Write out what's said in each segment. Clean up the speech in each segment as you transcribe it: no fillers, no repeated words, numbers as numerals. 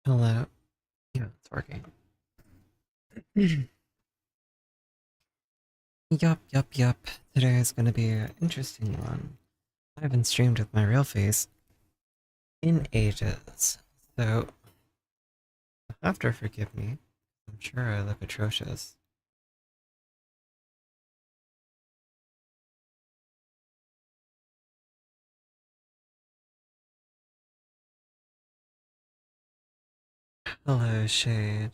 Hello. Yeah, it's working. Yup. Today is gonna be an interesting one. I haven't streamed with my real face in ages, so you'll have to forgive me. I'm sure I look atrocious. Hello, Shade.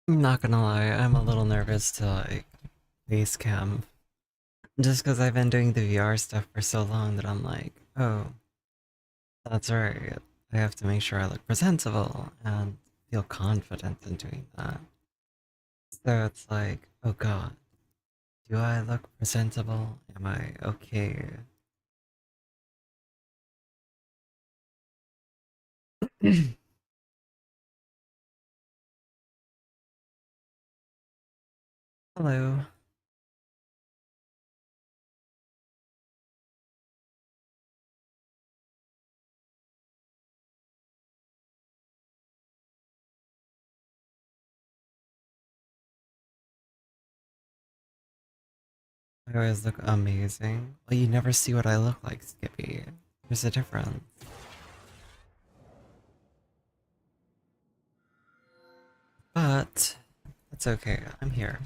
I'm not gonna lie, I'm a little nervous to face cam. Just because I've been doing the VR stuff for so long that I'm like, oh, that's right. I have to make sure I look presentable and feel confident in doing that. So it's like, oh god, do I look presentable? Am I okay? Hello. I always look amazing. Well, you never see what I look like, Skippy. There's a difference. But, that's okay. I'm here.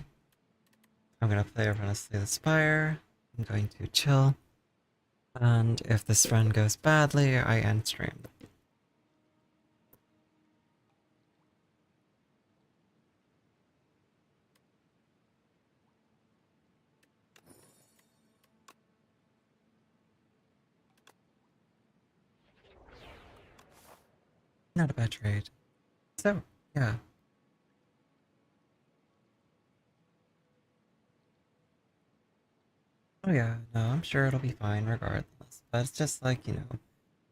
I'm gonna play everyone Slay the Spire. I'm going to chill. And if this run goes badly, I end stream. Not a bad trade. So, yeah. Oh yeah, no, I'm sure it'll be fine regardless. But it's just like,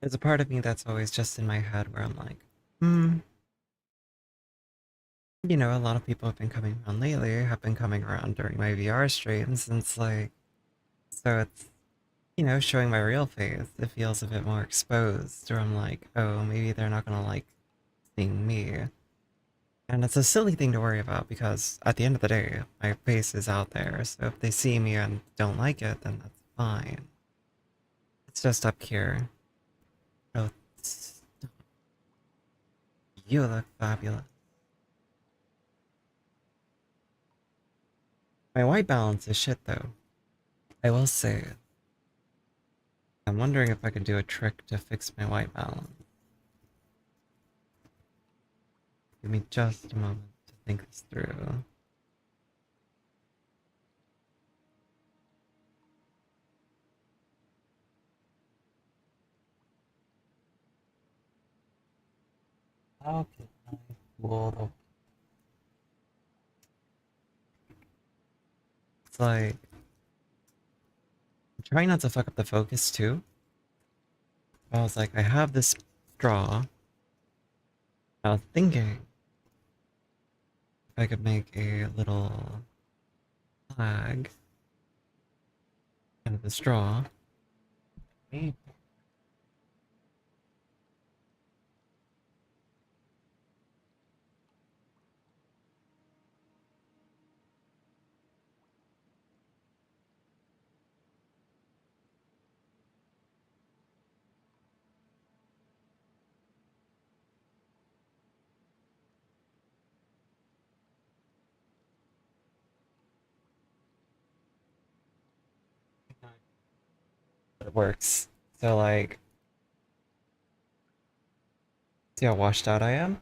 there's a part of me that's always just in my head where I'm like, hmm, a lot of people have been coming around lately, have been coming around during my VR streams, and it's like, so it's, showing my real face. It feels a bit more exposed, or I'm like, oh, maybe they're not gonna like seeing me. And it's a silly thing to worry about because at the end of the day, my face is out there, so if they see me and don't like it, then that's fine. It's just up here. Oh, you look fabulous. My white balance is shit though. I will say, I'm wondering if I could do a trick to fix my white balance. Give me just a moment to think this through. How can I fool the... It's like, I'm trying not to fuck up the focus too. I was like, I have this straw. I was thinking, I could make a little flag out of the straw. Maybe. It works. So like, see how washed out I am?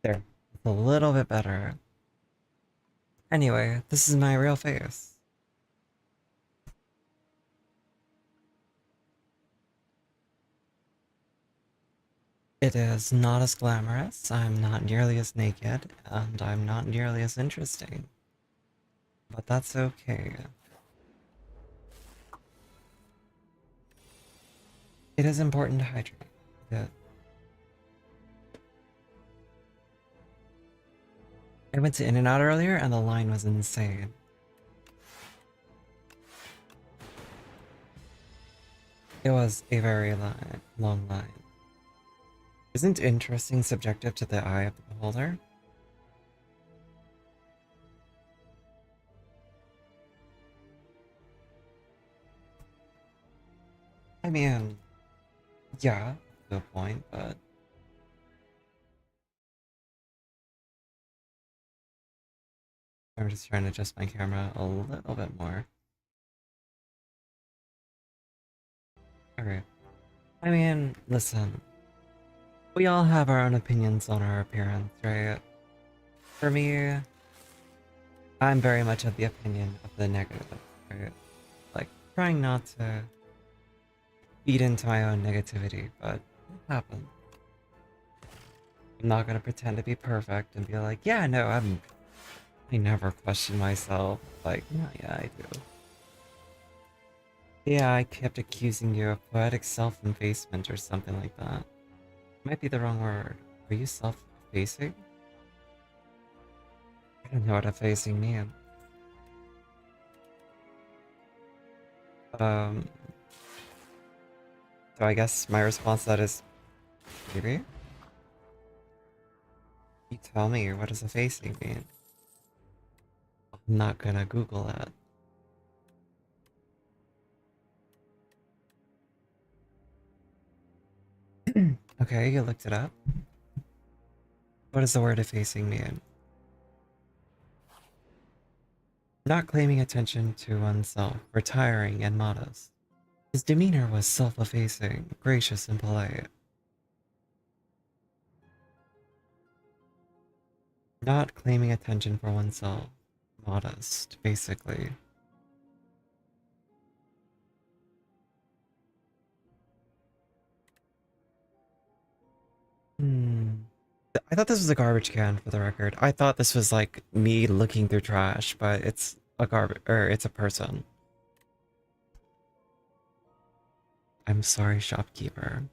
There. It's a little bit better. Anyway, this is my real face. It is not as glamorous, I'm not nearly as naked, and I'm not nearly as interesting. But that's okay. It is important to hydrate. It- I went to In-N-Out earlier and the line was insane. It was a very long line. Isn't interesting subjective to the eye of the beholder? I mean, yeah, no point, but I'm just trying to adjust my camera a little bit more. Okay. I mean, listen, we all have our own opinions on our appearance, right? For me, I'm very much of the opinion of the negative, right? Like, trying not to feed into my own negativity, but it happens. I'm not gonna pretend to be perfect and be like, yeah, no, I never question myself. Like, yeah, I do. Yeah, I kept accusing you of poetic self-effacement or something like that. Might be the wrong word. Are you self-effacing? I don't know what effacing means. Um, so I guess my response to that is maybe? You tell me, what does effacing mean? I'm not gonna Google that. Okay, you looked it up. What does the word effacing mean? Not claiming attention to oneself, retiring and modest. His demeanor was self-effacing, gracious and polite. Not claiming attention for oneself, modest, basically. Hmm. I thought this was a garbage can, for the record. I thought this was like me looking through trash, but it's a garbage, or it's a person. I'm sorry, shopkeeper.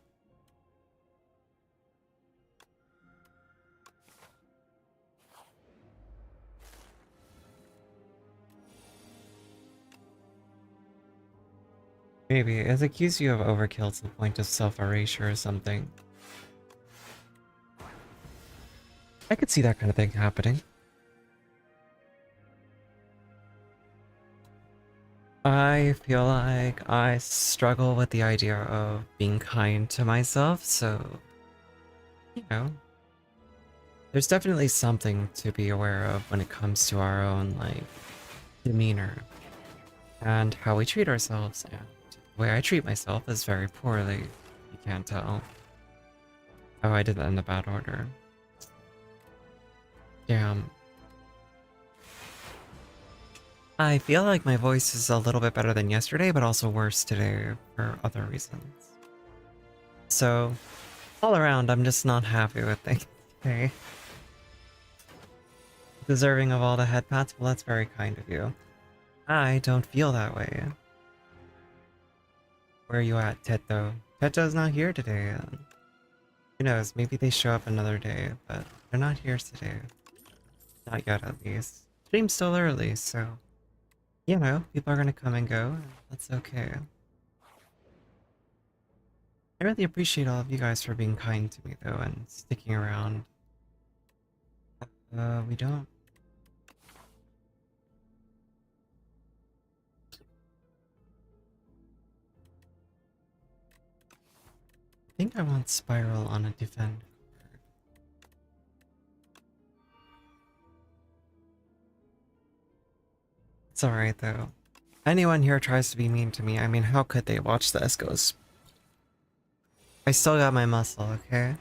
Maybe it accused you of overkill to the point of self-erasure or something. I could see that kind of thing happening. I feel like I struggle with the idea of being kind to myself, so, you know, there's definitely something to be aware of when it comes to our own, like, demeanor and how we treat ourselves, and the way I treat myself is very poorly. You can't tell. Oh, I did that in a bad order. Damn. I feel like my voice is a little bit better than yesterday, but also worse today for other reasons. So, all around, I'm just not happy with things today. Deserving of all the head pats? Well, that's very kind of you. I don't feel that way. Where are you at, Teto? Peto's not here today. Who knows? Maybe they show up another day, but they're not here today. Not yet, at least. Stream's still early, so you know, people are gonna come and go, and that's okay. I really appreciate all of you guys for being kind to me, though, and sticking around. We don't. I think I want Spiral on a defend card. It's alright, though. Anyone here tries to be mean to me, I mean, how could they? Watch this goes. I still got my muscle, okay?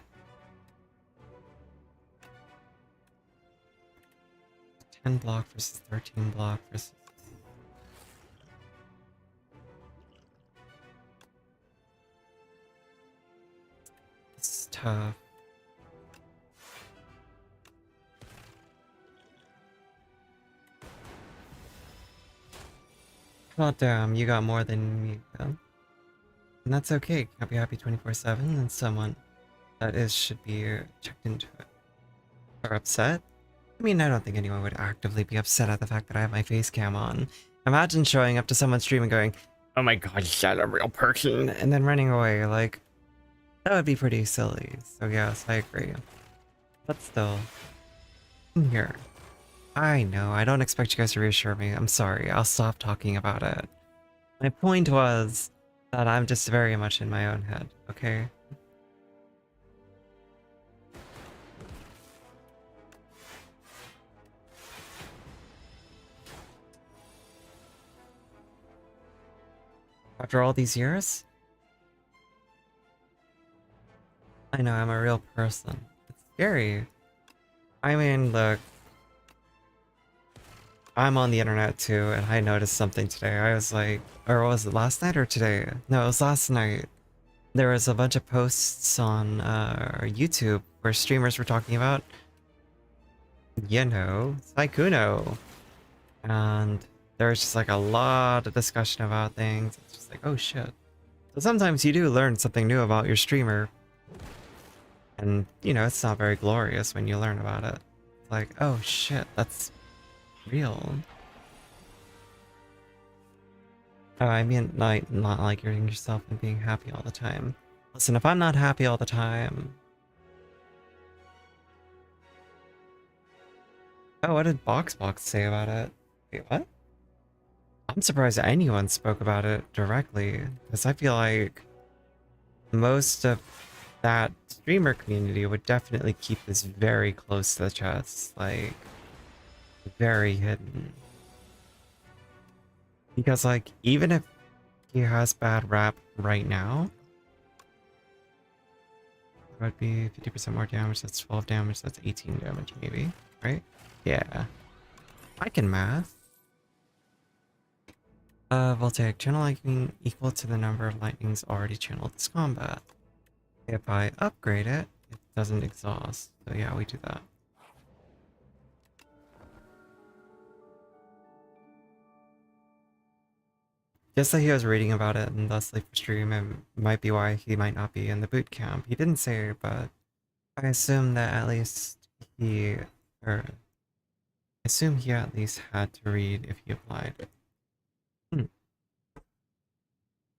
10 block versus 13 block versus... This is tough. Well, damn, you got more than me, though. And that's okay. Can't be happy 24/7, and someone that is should be checked into it. Or upset? I mean, I don't think anyone would actively be upset at the fact that I have my face cam on. Imagine showing up to someone's stream and going, "Oh my god, is that a real person?" and then running away. Like, that would be pretty silly. So yes, I agree. But still, I'm here. I know, I don't expect you guys to reassure me. I'm sorry, I'll stop talking about it. My point was that I'm just very much in my own head, okay? After all these years? I know, I'm a real person. It's scary. I mean, look, I'm on the internet too, and I noticed something today. I was like, or was it last night or today? No, it was last night. There was a bunch of posts on YouTube where streamers were talking about, you know, Saikuno. And there was just like a lot of discussion about things. It's just like, oh shit. So sometimes you do learn something new about your streamer. And, you know, it's not very glorious when you learn about it. It's like, oh shit, that's real. Oh, I mean, not like you're yourself and being happy all the time. Listen, if I'm not happy all the time... Oh, what did BoxBox say about it? Wait, what? I'm surprised anyone spoke about it directly, because I feel like most of that streamer community would definitely keep this very close to the chest, like, very hidden. Because, like, even if he has bad rap right now, that would be 50% more damage, that's 12 damage, that's 18 damage maybe, right? Yeah. I can math. Voltaic, channel lightning equal to the number of lightnings already channeled this combat. If I upgrade it, it doesn't exhaust. So yeah, we do that. Just that he was reading about it and thus late for stream, it might be why he might not be in the boot camp. He didn't say, but I assume that at least he, or I assume he at least had to read if he applied.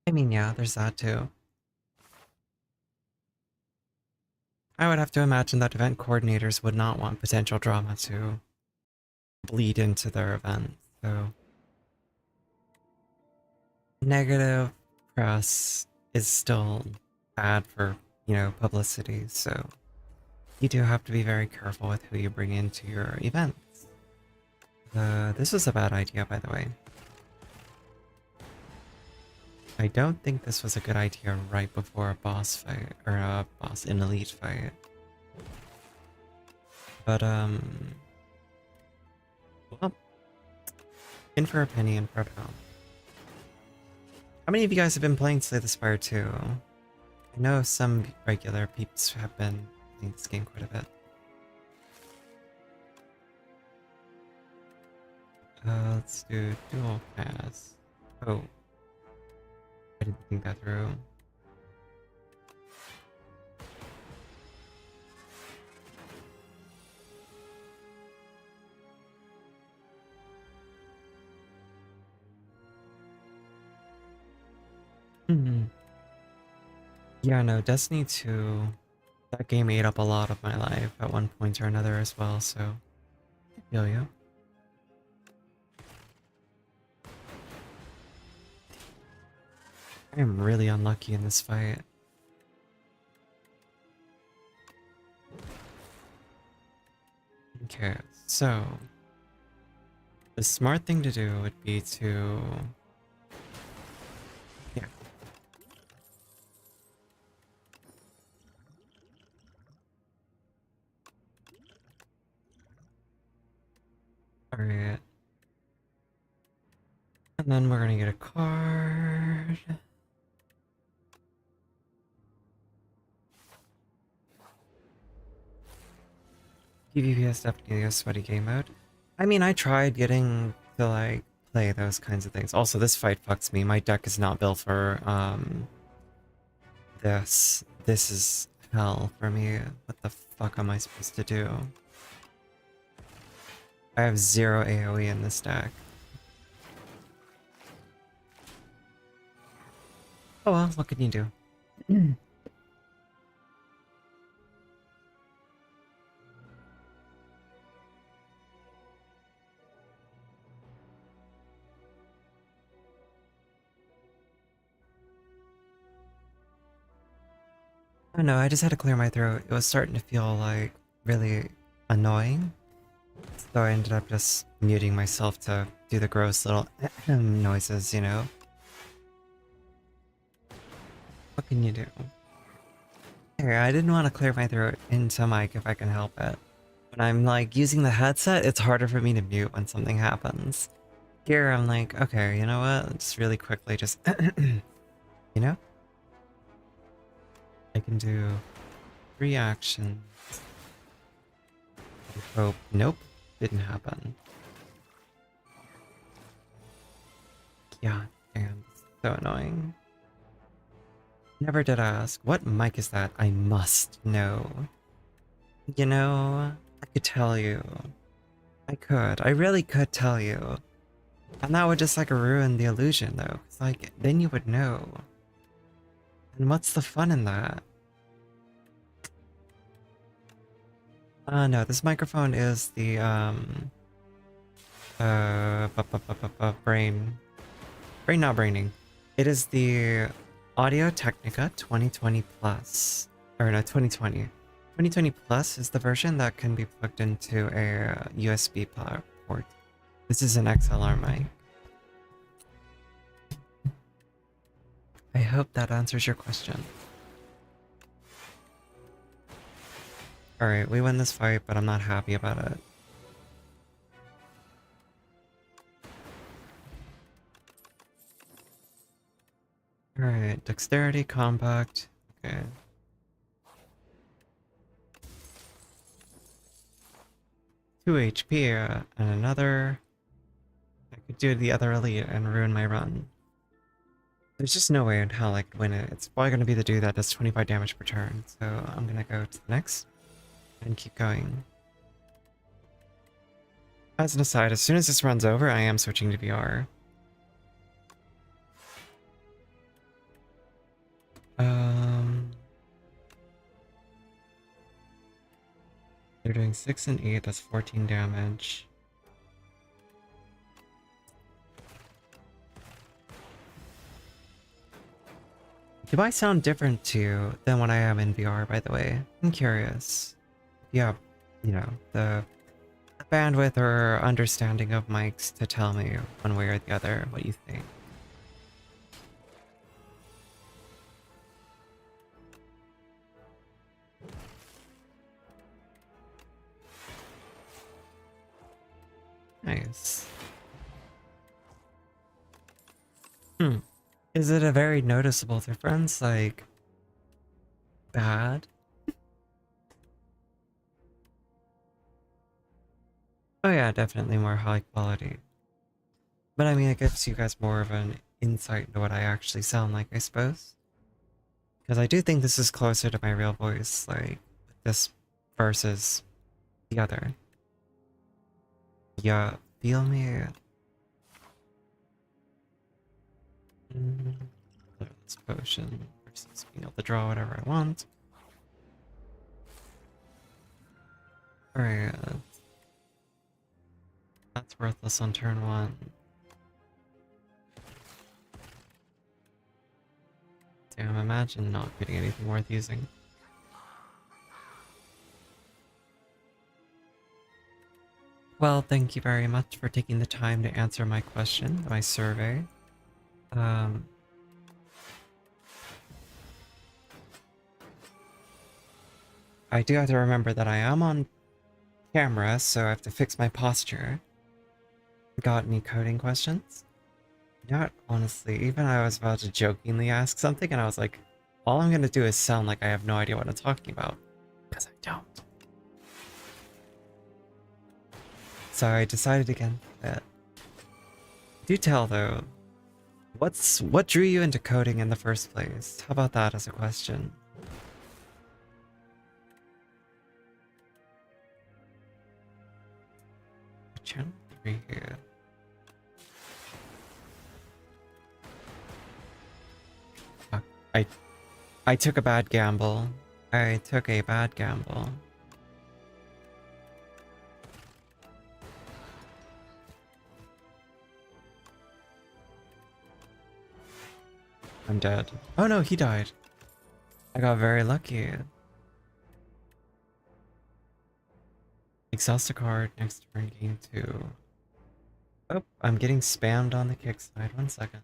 I mean, yeah, there's that too. I would have to imagine that event coordinators would not want potential drama to bleed into their event, so... Negative press is still bad for, you know, publicity, so you do have to be very careful with who you bring into your events. This was a bad idea, by the way. I don't think this was a good idea right before a boss fight, or a boss in elite fight. But, well, in for a penny, in for a pound. How many of you guys have been playing Slay the Spire 2? I know some regular peeps have been playing this game quite a bit. Let's do dual pass. Oh. I didn't think that through. Mhm. Yeah, no, Destiny 2, that game ate up a lot of my life at one point or another as well, so I feel you. I am really unlucky in this fight. Okay, so the smart thing to do would be to... Yeah. Alright. And then we're gonna get a card. PvP is definitely a sweaty game mode. I mean, I tried getting to, like, play those kinds of things. Also, this fight fucks me. My deck is not built for, this. This is hell for me. What the fuck am I supposed to do? I have 0 AoE in this deck. Oh well, what can you do? I don't know, I just had to clear my throat. It was starting to feel, like, really annoying. So I ended up just muting myself to do the gross little noises, you know? What can you do? Here, I didn't want to clear my throat into mic if I can help it. When I'm, like, using the headset, it's harder for me to mute when something happens. Here, I'm like, okay, you know what? Just really quickly, just... you know? I can do 3 actions. Hope. Nope. Didn't happen. Yeah, damn. So annoying. Never did ask. What mic is that? I must know. You know, I could tell you. I could. I really could tell you. And that would just, like, ruin the illusion, though. 'Cause, like, then you would know. And what's the fun in that? No, this microphone is the, brain. Brain not braining. It is the Audio Technica 2020 Plus. Or no, 2020. 2020 Plus is the version that can be plugged into a USB port. This is an XLR mic. I hope that answers your question. Alright, we win this fight, but I'm not happy about it. Alright, dexterity, compact. Okay. Two HP and another. I could do the other elite and ruin my run. There's just no way in hell I could win it. It's probably gonna be the dude that does 25 damage per turn. So I'm gonna go to the next and keep going. As an aside, as soon as this runs over, I am switching to VR. They're doing 6 and 8, that's 14 damage. Do I sound different to you than when I am in VR, by the way? I'm curious. Yeah, you know, the bandwidth or understanding of mics to tell me one way or the other what you think. Nice. Is it a very noticeable difference? Like, bad? Oh yeah, definitely more high quality. But I mean, it gives you guys more of an insight into what I actually sound like, I suppose. Because I do think this is closer to my real voice, like, this versus the other. Yeah, feel me? Let's this potion versus being able to draw whatever I want. Alright, that's worthless on turn 1. Damn, imagine not getting anything worth using. Well, thank you very much for taking the time to answer my question, my survey. I do have to remember that I am on camera, so I have to fix my posture. Got any coding questions? Not honestly, even I was about to jokingly ask something, and I was like, all I'm gonna do is sound like I have no idea what I'm talking about. Because I don't. So I decided again that... Do tell though, what drew you into coding in the first place? How about that as a question? Channel 3 here. I took a bad gamble. I took a bad gamble. I'm dead. Oh no, he died. I got very lucky. Exhaust a card next turn, game 2. Oh, I'm getting spammed on the kick side. 1 second.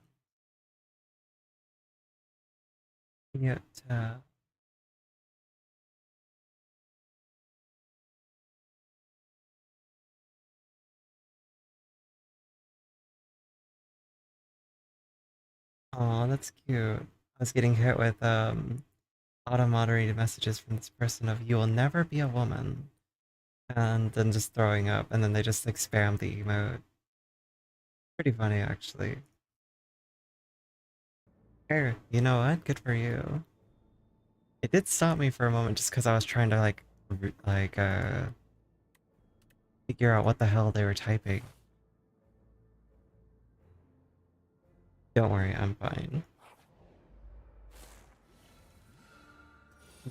Yet, oh, that's cute. I was getting hit with auto-moderated messages from this person of "you will never be a woman," and then just throwing up, and then they just like spam the emote. Pretty funny actually. Here, you know what? Good for you. It did stop me for a moment just because I was trying to figure out what the hell they were typing. Don't worry, I'm fine.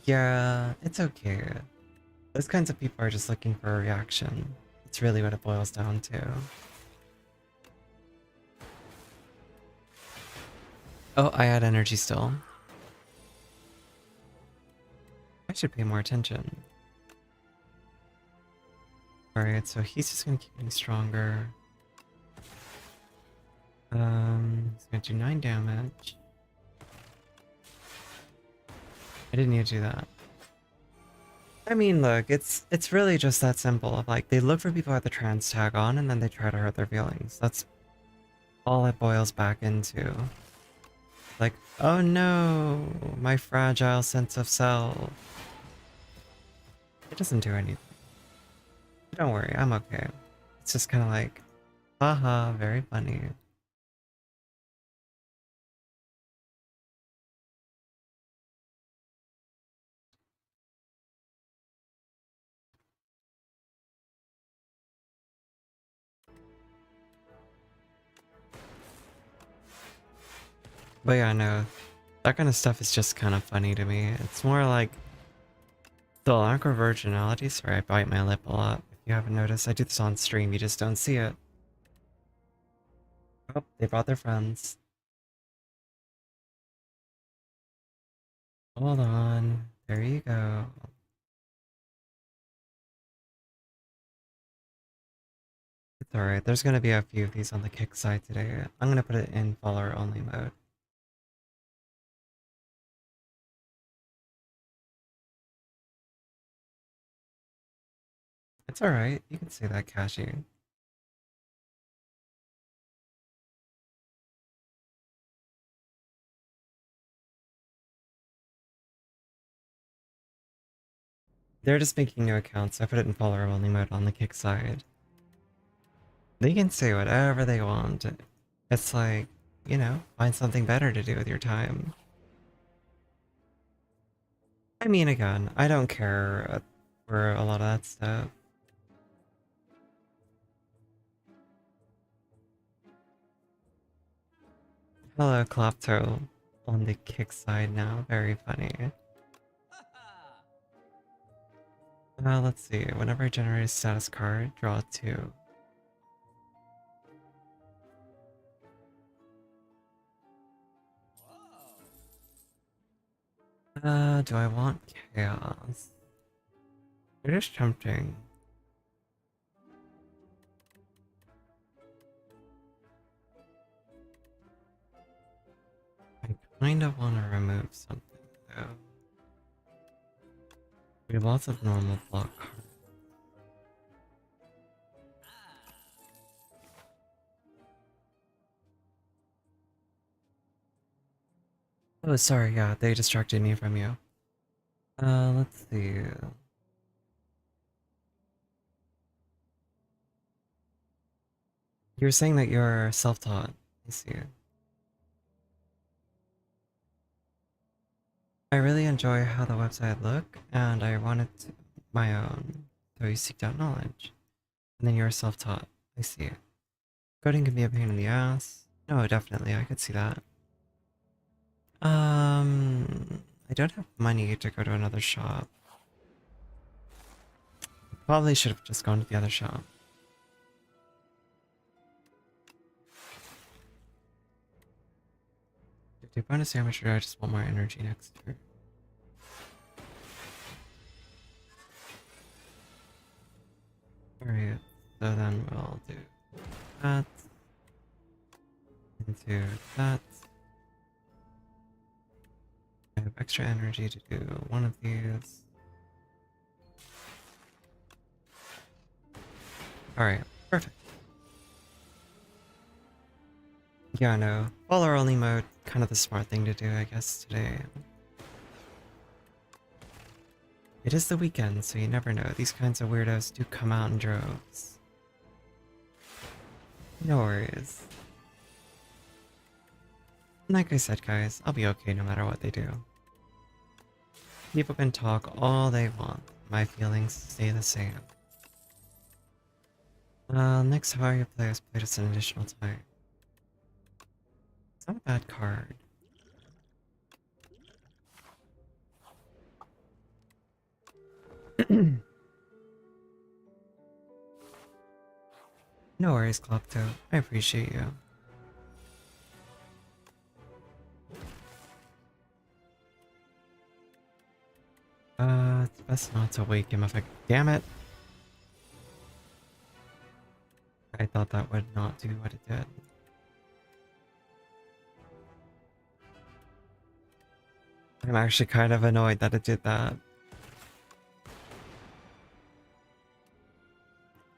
Yeah, it's okay. Those kinds of people are just looking for a reaction. It's really what it boils down to. Oh, I had energy still. I should pay more attention. Alright, so he's just gonna keep getting stronger. He's gonna do 9 damage. I didn't need to do that. I mean, look, it's really just that simple. Like, they look for people with the trans tag on, and then they try to hurt their feelings. That's all it boils back into. Like, oh no, my fragile sense of self. It doesn't do anything. Don't worry, I'm okay. It's just kind of like, haha, very funny. But yeah, no, that kind of stuff is just kind of funny to me. It's more like the lack of originality. Sorry, I bite my lip a lot. If you haven't noticed, I do this on stream, you just don't see it. Oh, they brought their friends. Hold on. There you go. It's alright. There's gonna be a few of these on the kick side today. I'm gonna put it in follower only mode. It's alright. You can say that, Cashy. They're just making new accounts, so I put it in follower only mode on the kick side. They can say whatever they want. It's like, you know, find something better to do with your time. I mean, again, I don't care for a lot of that stuff. Hello, Klopto. on the kick side now. Very funny. Let's see. Whenever I generate a status card, draw 2. Do I want chaos? It is tempting. I kind of want to remove something, though. We have lots of normal block cards. Oh, sorry, yeah, they distracted me from you. Let's see. You were saying that you're self-taught. I see. I really enjoy how the website look, and I wanted my own. So you seeked out knowledge. And then you're self-taught. I see. Coding can be a pain in the ass. No, definitely, I could see that. I don't have money to go to another shop. Probably should have just gone to the other shop. Do bonus damage, or do I just want more energy next turn? Alright, so then we'll do that. Into that. I have extra energy to do one of these. Alright, perfect. Yeah, no. Follower only mode, kind of the smart thing to do, I guess, today. It is the weekend, so you never know. These kinds of weirdos do come out in droves. No worries. Like I said, guys, I'll be okay no matter what they do. People can talk all they want. My feelings stay the same. Next how you play has played us an additional time. It's not a bad card. No worries, Clopto. I appreciate you. It's best not to wake him if I... Damn it! I thought that would not do what it did. I'm actually kind of annoyed that it did that.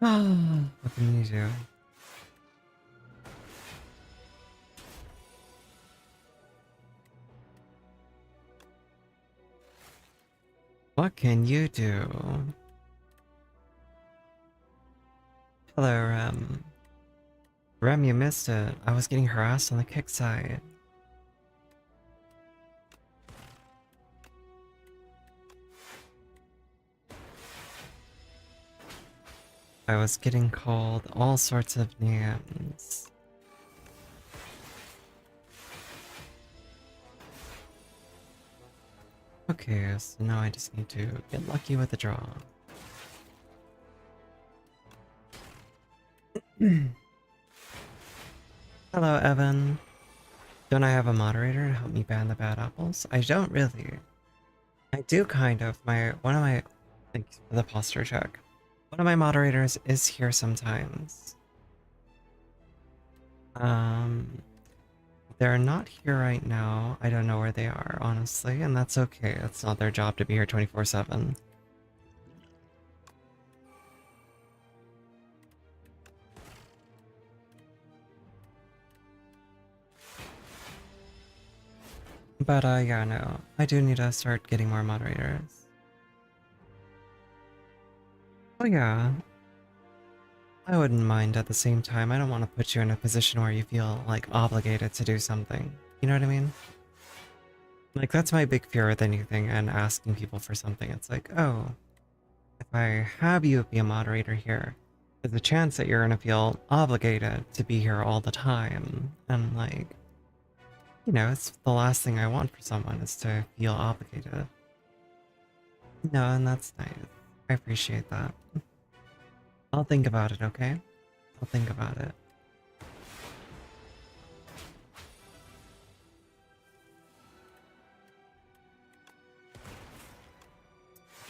What can you do? What can you do? Hello, Rem. Rem, you missed it. I was getting harassed on the kick side. I was getting called all sorts of names. Okay, so now I just need to get lucky with the draw. Hello, Evan. Don't I have a moderator to help me ban the bad apples? I don't really. I do kind of. Thanks for the posture check. One of my moderators is here sometimes. They're not here right now. I don't know where they are, honestly, and that's okay. It's not their job to be here 24/7. But, yeah, no. I do need to start getting more moderators. Oh, yeah. I wouldn't mind at the same time. I don't want to put you in a position where you feel, like, obligated to do something. You know what I mean? Like, that's my big fear with anything and asking people for something. It's like, oh, if I have you be a moderator here, there's a chance that you're gonna feel obligated to be here all the time. And, like, you know, it's the last thing I want for someone is to feel obligated. No, and that's nice. I appreciate that. I'll think about it, okay? I'll think about it.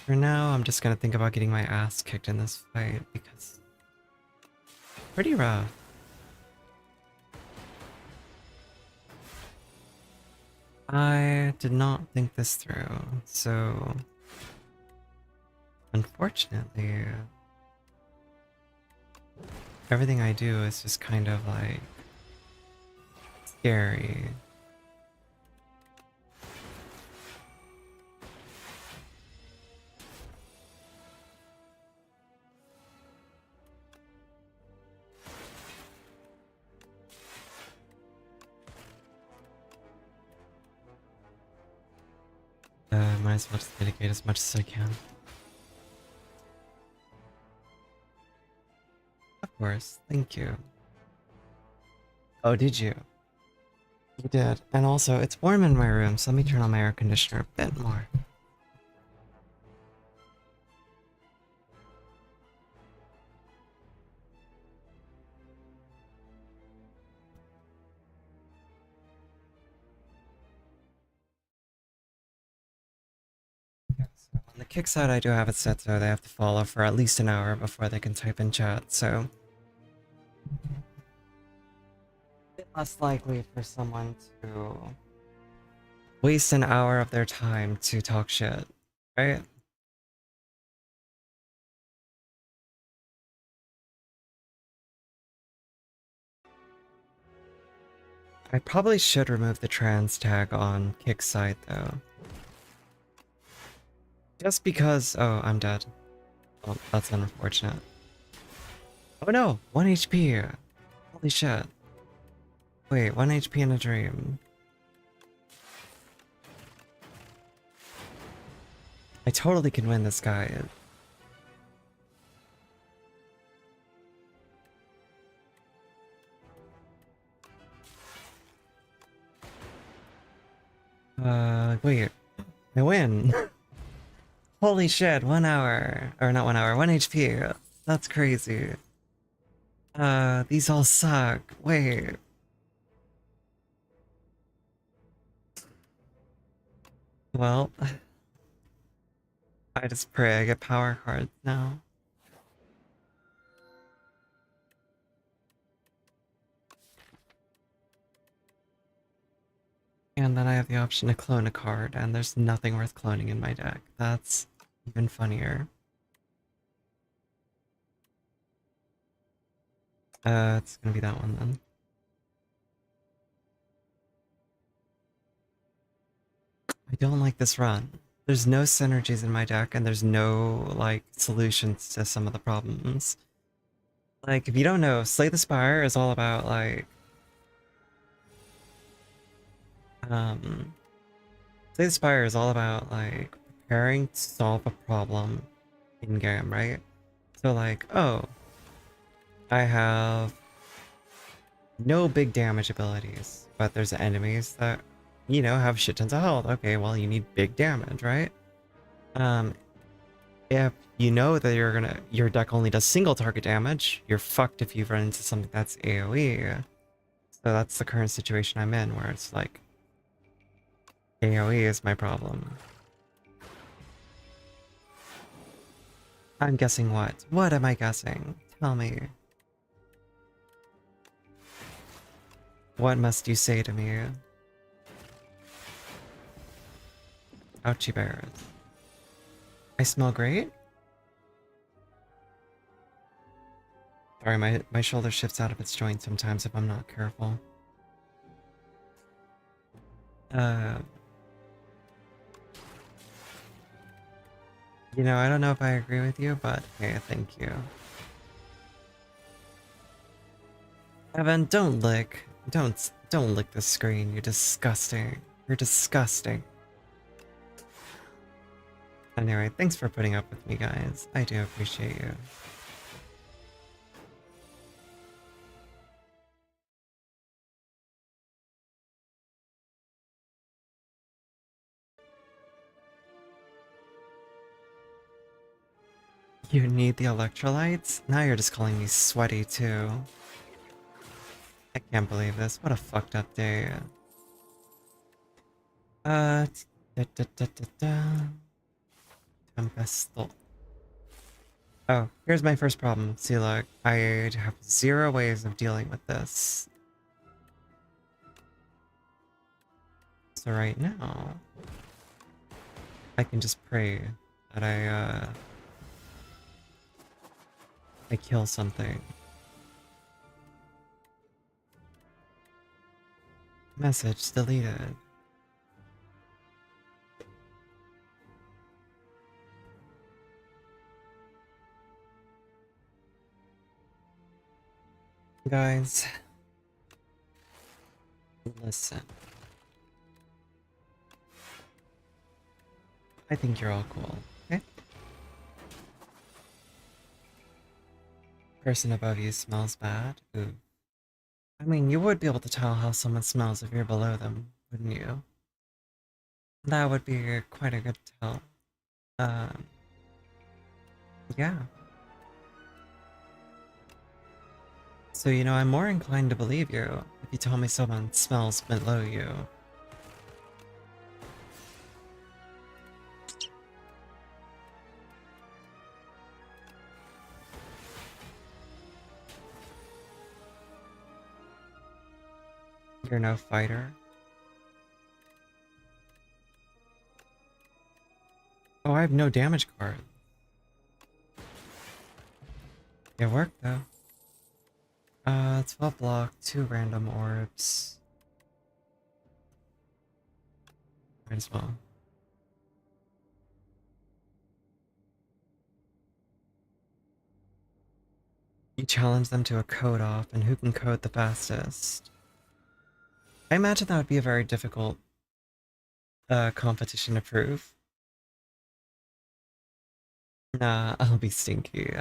For now, I'm just gonna think about getting my ass kicked in this fight because it's pretty rough. I did not think this through, so unfortunately, everything I do is just kind of like scary. Might as well just mitigate as much as I can. Of course, thank you. Oh, did you? You did. And also, it's warm in my room, so let me turn on my air conditioner a bit more. Okay, so on the kick side, I do have it set so they have to follow for at least an hour before they can type in chat, so a bit less likely for someone to waste an hour of their time to talk shit, right? I probably should remove the trans tag on kick side though. Just because— oh, I'm dead. Oh, that's unfortunate. Oh no! 1 HP! Holy shit. Wait, 1 HP in a dream. I totally can win this guy. Wait. I win! Holy shit, 1 hour. Or not 1 hour, 1 HP. That's crazy. These all suck. Wait. Well, I just pray I get power cards now. And then I have the option to clone a card, and there's nothing worth cloning in my deck. That's even funnier. It's gonna be that one then. I don't like this run. There's no synergies in my deck, and there's no, like, solutions to some of the problems. Like, if you don't know, Slay the Spire is all about, like, Slay the Spire is all about, like, preparing to solve a problem in-game, right? So, like, oh, I have no big damage abilities, but there's enemies that, you know, have shit tons of health. Okay, well, you need big damage, right? If you know that your deck only does single target damage, you're fucked if you run into something that's AoE. So that's the current situation I'm in, where it's like, AoE is my problem. I'm guessing what? What am I guessing? Tell me. What must you say to me? Ouchie bears. I smell great? Sorry, my shoulder shifts out of its joint sometimes if I'm not careful. You know, I don't know if I agree with you, but hey, thank you. Evan, don't lick. Don't lick the screen. You're disgusting. You're disgusting. Anyway, thanks for putting up with me, guys. I do appreciate you. You need the electrolytes? Now you're just calling me sweaty too. I can't believe this. What a fucked up day. Uh, da, da, da, da, da. Tempesto. Oh, here's my first problem. See, look, I have 0 ways of dealing with this. So right now, I can just pray that I kill something. Message deleted. Guys, listen. I think you're all cool, okay? Person above you smells bad. Ooh. I mean, you would be able to tell how someone smells if you're below them, wouldn't you? That would be quite a good tell. Um, yeah. So, you know, I'm more inclined to believe you if you tell me someone smells below you. You're no fighter. Oh, I have no damage card. It worked though. 12 block, 2 random orbs. Might as well. You challenge them to a code off, and who can code the fastest? I imagine that would be a very difficult competition to prove. Nah, I'll be stinky.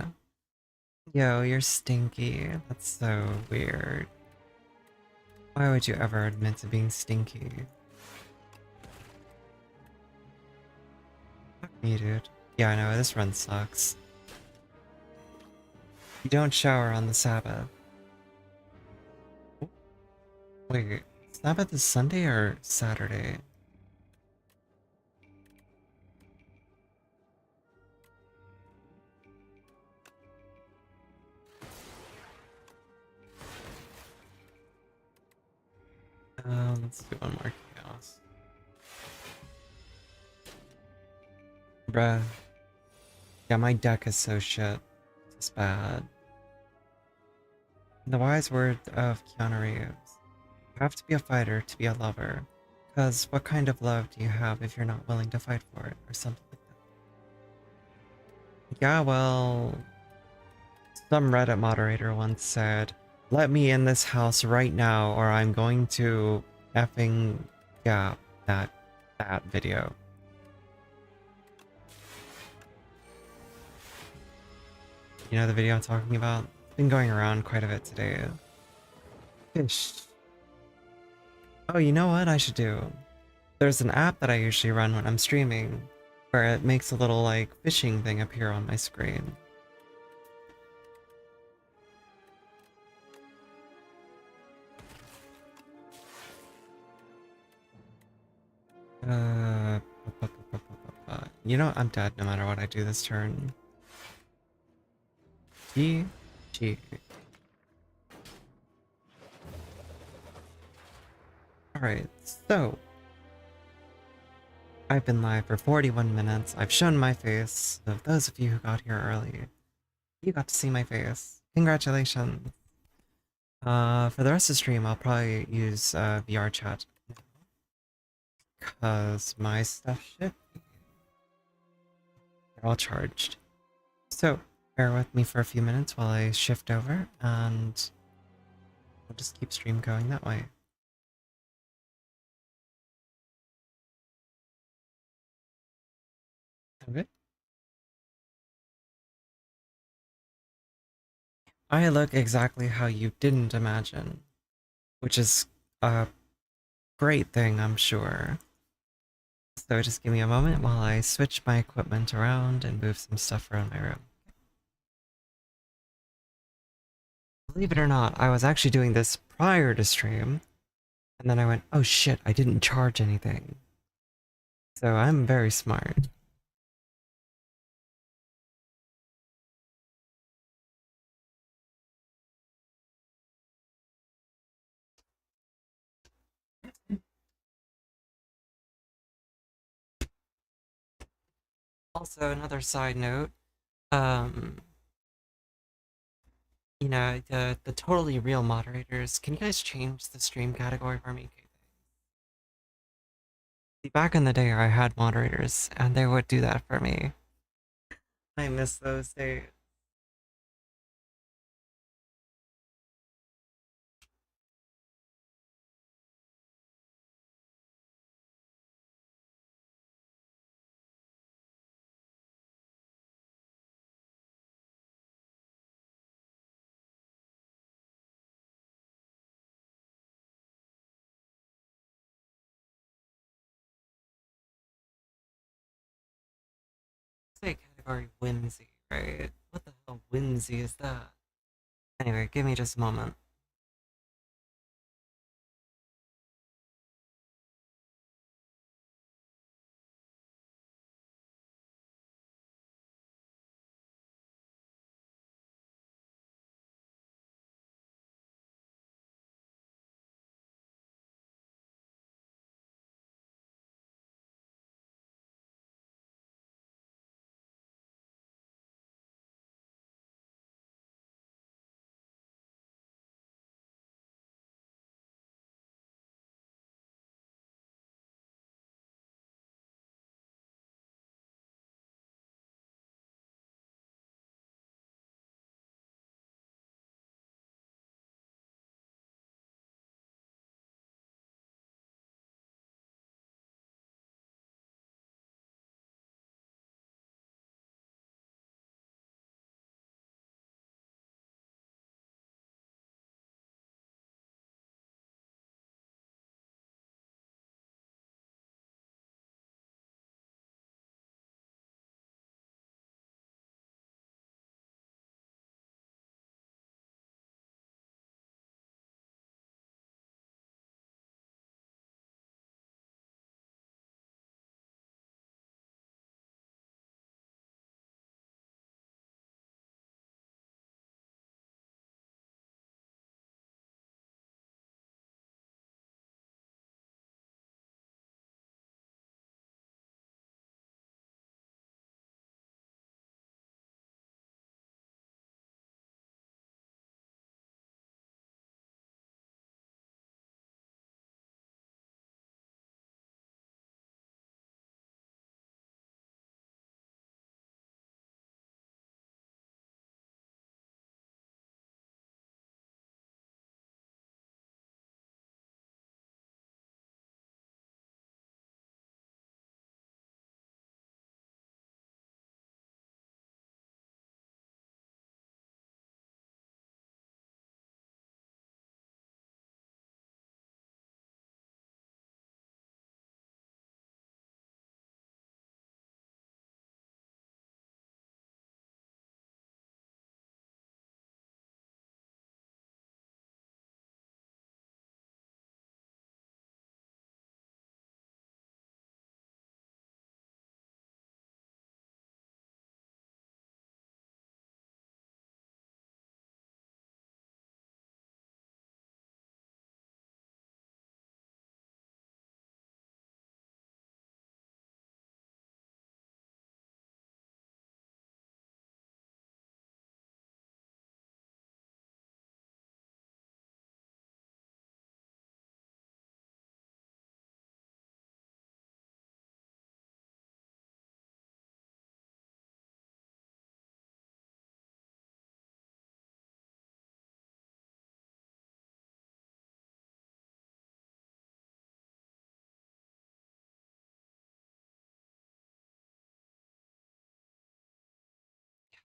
Yo, you're stinky. That's so weird. Why would you ever admit to being stinky? Fuck me, dude. Yeah, I know, this run sucks. You don't shower on the Sabbath. Wait, Sabbath is Sunday or Saturday? Let's do one more chaos. Bruh. Yeah, my deck is so shit. It's bad. The wise word of Keanu Reeves. You have to be a fighter to be a lover. Because what kind of love do you have if you're not willing to fight for it? Or something like that. Yeah, well... Some Reddit moderator once said, let me in this house right now or I'm going to effing... Yeah, that video. You know the video I'm talking about? It's been going around quite a bit today. Fish. Oh, you know what I should do? There's an app that I usually run when I'm streaming, where it makes a little, like, fishing thing appear on my screen. Uh, you know, I'm dead no matter what I do this turn. GG. Alright, so... I've been live for 41 minutes. I've shown my face. So those of you who got here early, you got to see my face. Congratulations. For the rest of the stream, I'll probably use VR chat. Cause my stuff shit. They're all charged. So, bear with me for a few minutes while I shift over, and we'll just keep stream going that way. Okay. I look exactly how you didn't imagine, which is a great thing, I'm sure. So just give me a moment while I switch my equipment around and move some stuff around my room. Believe it or not, I was actually doing this prior to stream, and then I went, oh shit, I didn't charge anything. So I'm very smart. Also, another side note, um, the totally real moderators, can you guys change the stream category for me? See, back in the day, I had moderators, and they would do that for me. I miss those days. Say category whimsy, right? What the hell whimsy is that? Anyway, give me just a moment.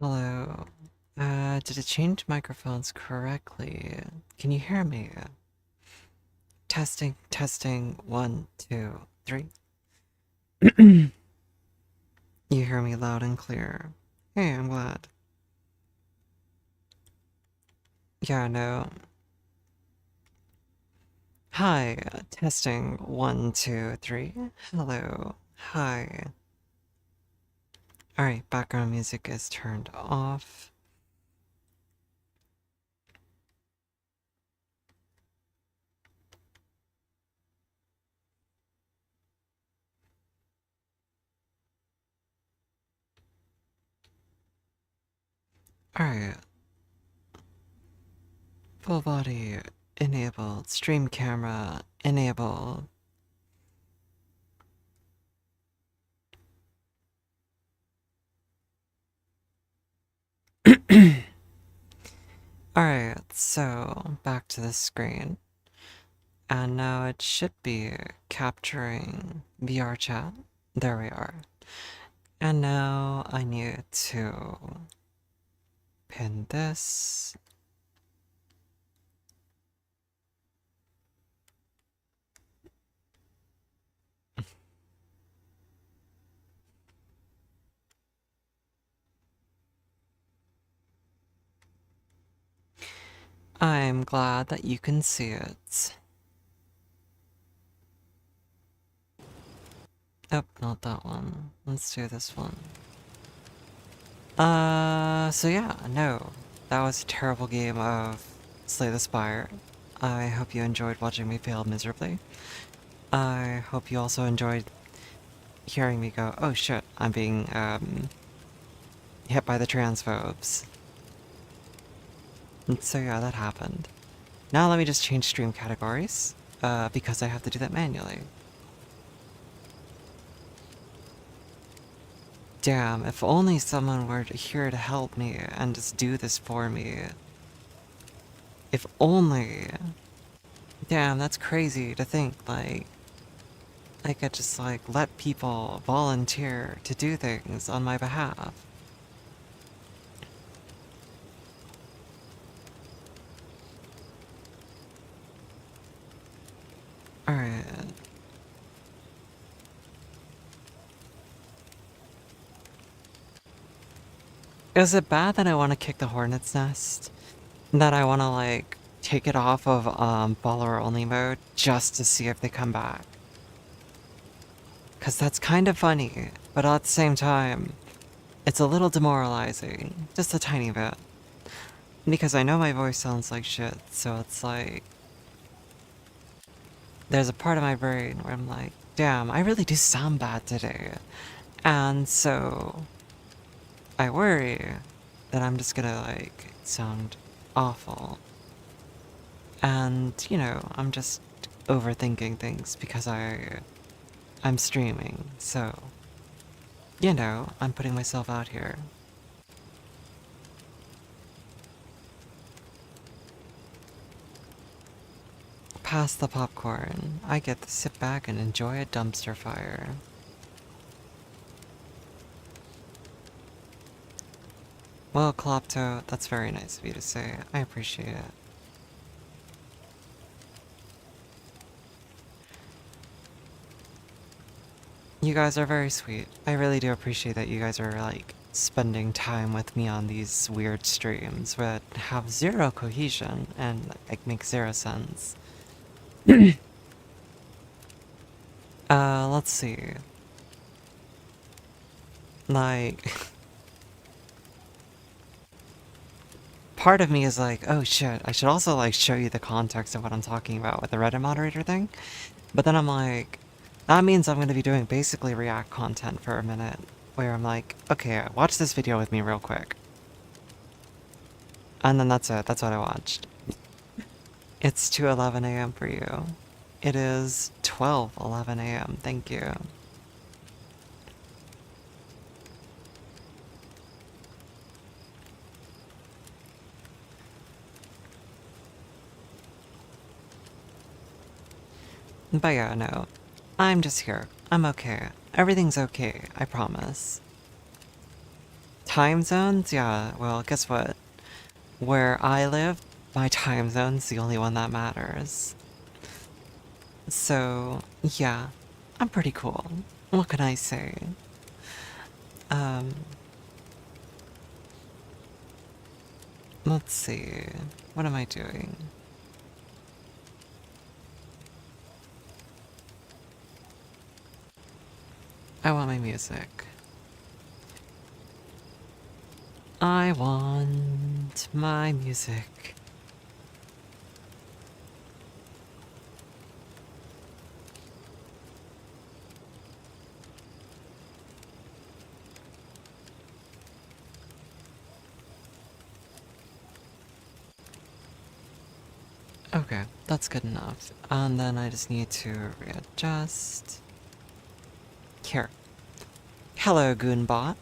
Hello. Did it change microphones correctly? Can you hear me? Testing, testing, 1, 2, 3. You hear me loud and clear. Hey, I'm glad. Yeah, no. Hi, testing 1, 2, 3. Hello. Hi. Alright, background music is turned off. Alright. Full body enabled. Stream camera enabled. Alright, so back to the screen. And now it should be capturing VR chat. There we are. And now I need to pin this. I'm glad that you can see it. Oh, not that one. Let's do this one. So yeah, no. That was a terrible game of Slay the Spire. I hope you enjoyed watching me fail miserably. I hope you also enjoyed hearing me go, oh shit, I'm being, hit by the transphobes. And so yeah, that happened. Now let me just change stream categories, because I have to do that manually. Damn, if only someone were here to help me and just do this for me. If only. Damn, that's crazy to think, like, I could just, like, let people volunteer to do things on my behalf. Alright. Is it bad that I want to kick the hornet's nest? That I want to, like, take it off of, follower only mode just to see if they come back? Because that's kind of funny, but at the same time, it's a little demoralizing. Just a tiny bit. Because I know my voice sounds like shit, so it's like... There's a part of my brain where I'm like, damn, I really do sound bad today. And so... I worry that I'm just gonna, like, sound awful. And, you know, I'm just overthinking things because I'm streaming, so... You know, I'm putting myself out here. Pass the popcorn. I get to sit back and enjoy a dumpster fire. Well, Klopto, that's very nice of you to say. I appreciate it. You guys are very sweet. I really do appreciate that you guys are, like, spending time with me on these weird streams that have zero cohesion and, like, make zero sense. Let's see. Like... part of me is like, oh shit, I should also, like, show you the context of what I'm talking about with the Reddit moderator thing. But then I'm like, that means I'm gonna be doing basically React content for a minute, where I'm like, okay, watch this video with me real quick. And then that's it, that's what I watched. It's 2:11 a.m. for you. It is 12:11 a.m., thank you. But yeah, no. I'm just here. I'm okay. Everything's okay, I promise. Time zones? Yeah, well, guess what? Where I live, my time zone's the only one that matters. So, yeah, I'm pretty cool. What can I say? Um... Let's see... What am I doing? I want my music. I want my music. Okay, that's good enough. And then I just need to readjust. Here. Hello, Goonbot.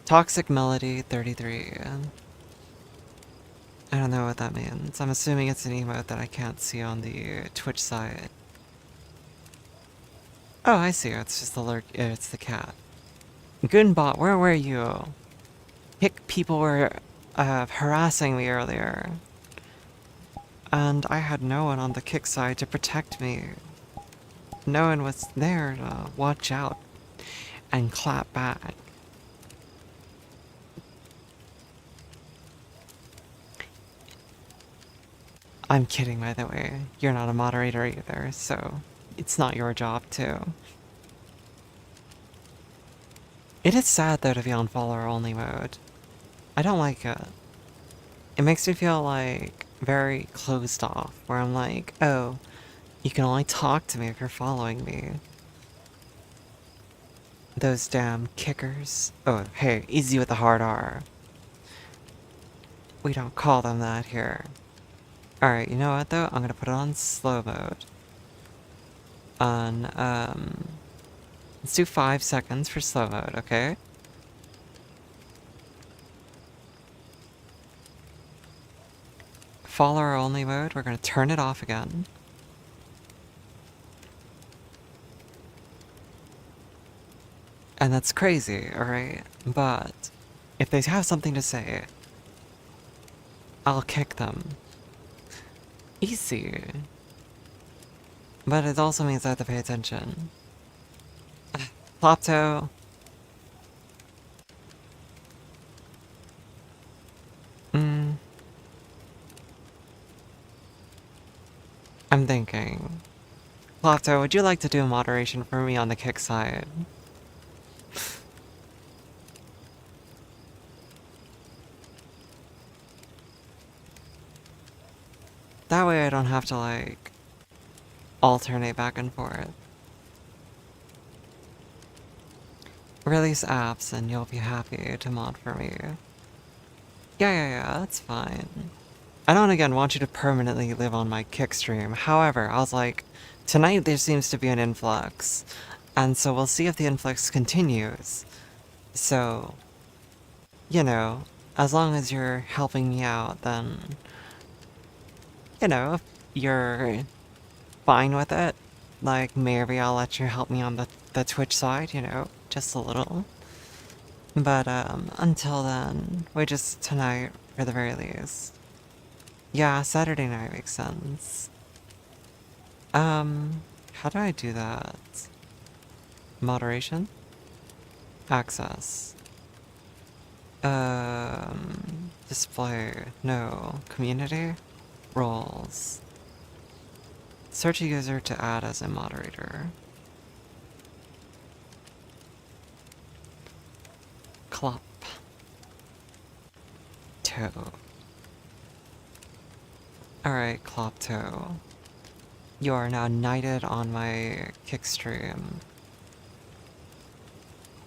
Toxic Melody 33. I don't know what that means. I'm assuming it's an emote that I can't see on the Twitch side. Oh, I see. It's just the it's the cat. Goonbot, where were you? People were harassing me earlier. And I had no one on the kick side to protect me. No one was there to watch out and clap back. I'm kidding, by the way. You're not a moderator either, so it's not your job too. It is sad though to be on follower only mode. I don't like it. It makes me feel like very closed off, where I'm like, oh, you can only talk to me if you're following me. Those damn kickers. Oh, hey, easy with the hard R. We don't call them that here. Alright, you know what though? I'm gonna put it on slow mode. Let's do 5 seconds for slow mode, okay? Follower only mode, we're gonna turn it off again. And that's crazy, alright? But if they have something to say, I'll kick them. Easy. But it also means I have to pay attention. Plopto. I'm thinking. Plopto, would you like to do moderation for me on the kick side? That way I don't have to, like, alternate back and forth. Release apps and you'll be happy to mod for me. Yeah, that's fine. I don't, again, want you to permanently live on my kick stream. However, I was like, tonight there seems to be an influx. And so we'll see if the influx continues. So, you know, as long as you're helping me out, then, you know, if you're fine with it, like, maybe I'll let you help me on the Twitch side, you know, just a little. But, until then, we just tonight, for the very least. Yeah, Saturday night makes sense. How do I do that? Moderation? Access. Display. No. Community? Roles. Search a user to add as a moderator. Clop. Toe. Alright, Clopto. You are now knighted on my kick stream.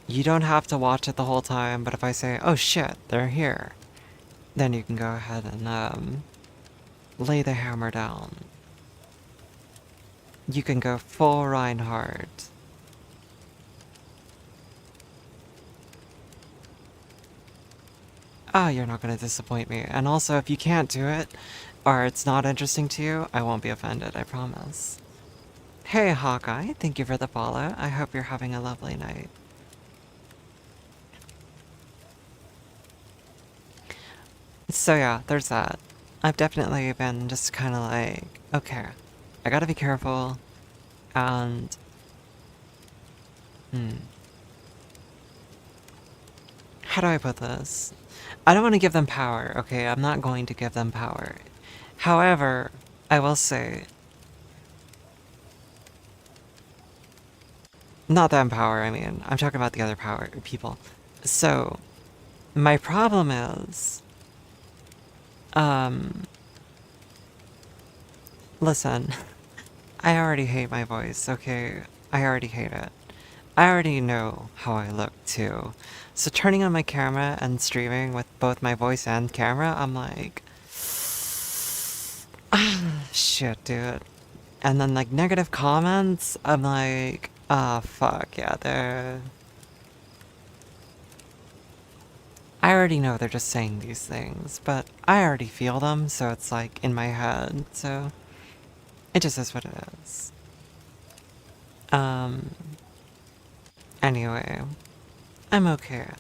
You don't have to watch it the whole time, but if I say, oh shit, they're here, then you can go ahead and, lay the hammer down. You can go full Reinhardt. Ah, you're not gonna disappoint me. And also, if you can't do it, or it's not interesting to you, I won't be offended, I promise. Hey, Hawkeye, thank you for the follow. I hope you're having a lovely night. So yeah, there's that. I've definitely been just kind of like, okay, I gotta be careful, and... How do I put this? I don't want to give them power, okay? I'm not going to give them power. However, I will say, not that Empower, I mean, I'm talking about the other power people. So, my problem is, um, listen, I already hate my voice, okay? I already hate it. I already know how I look too. So turning on my camera and streaming with both my voice and camera, I'm like, ah, shit, dude. And then like negative comments, I'm like, ah, fuck, yeah, they're... I already know they're just saying these things, but I already feel them, so it's like in my head, so it just is what it is. Um, anyway, I'm okay.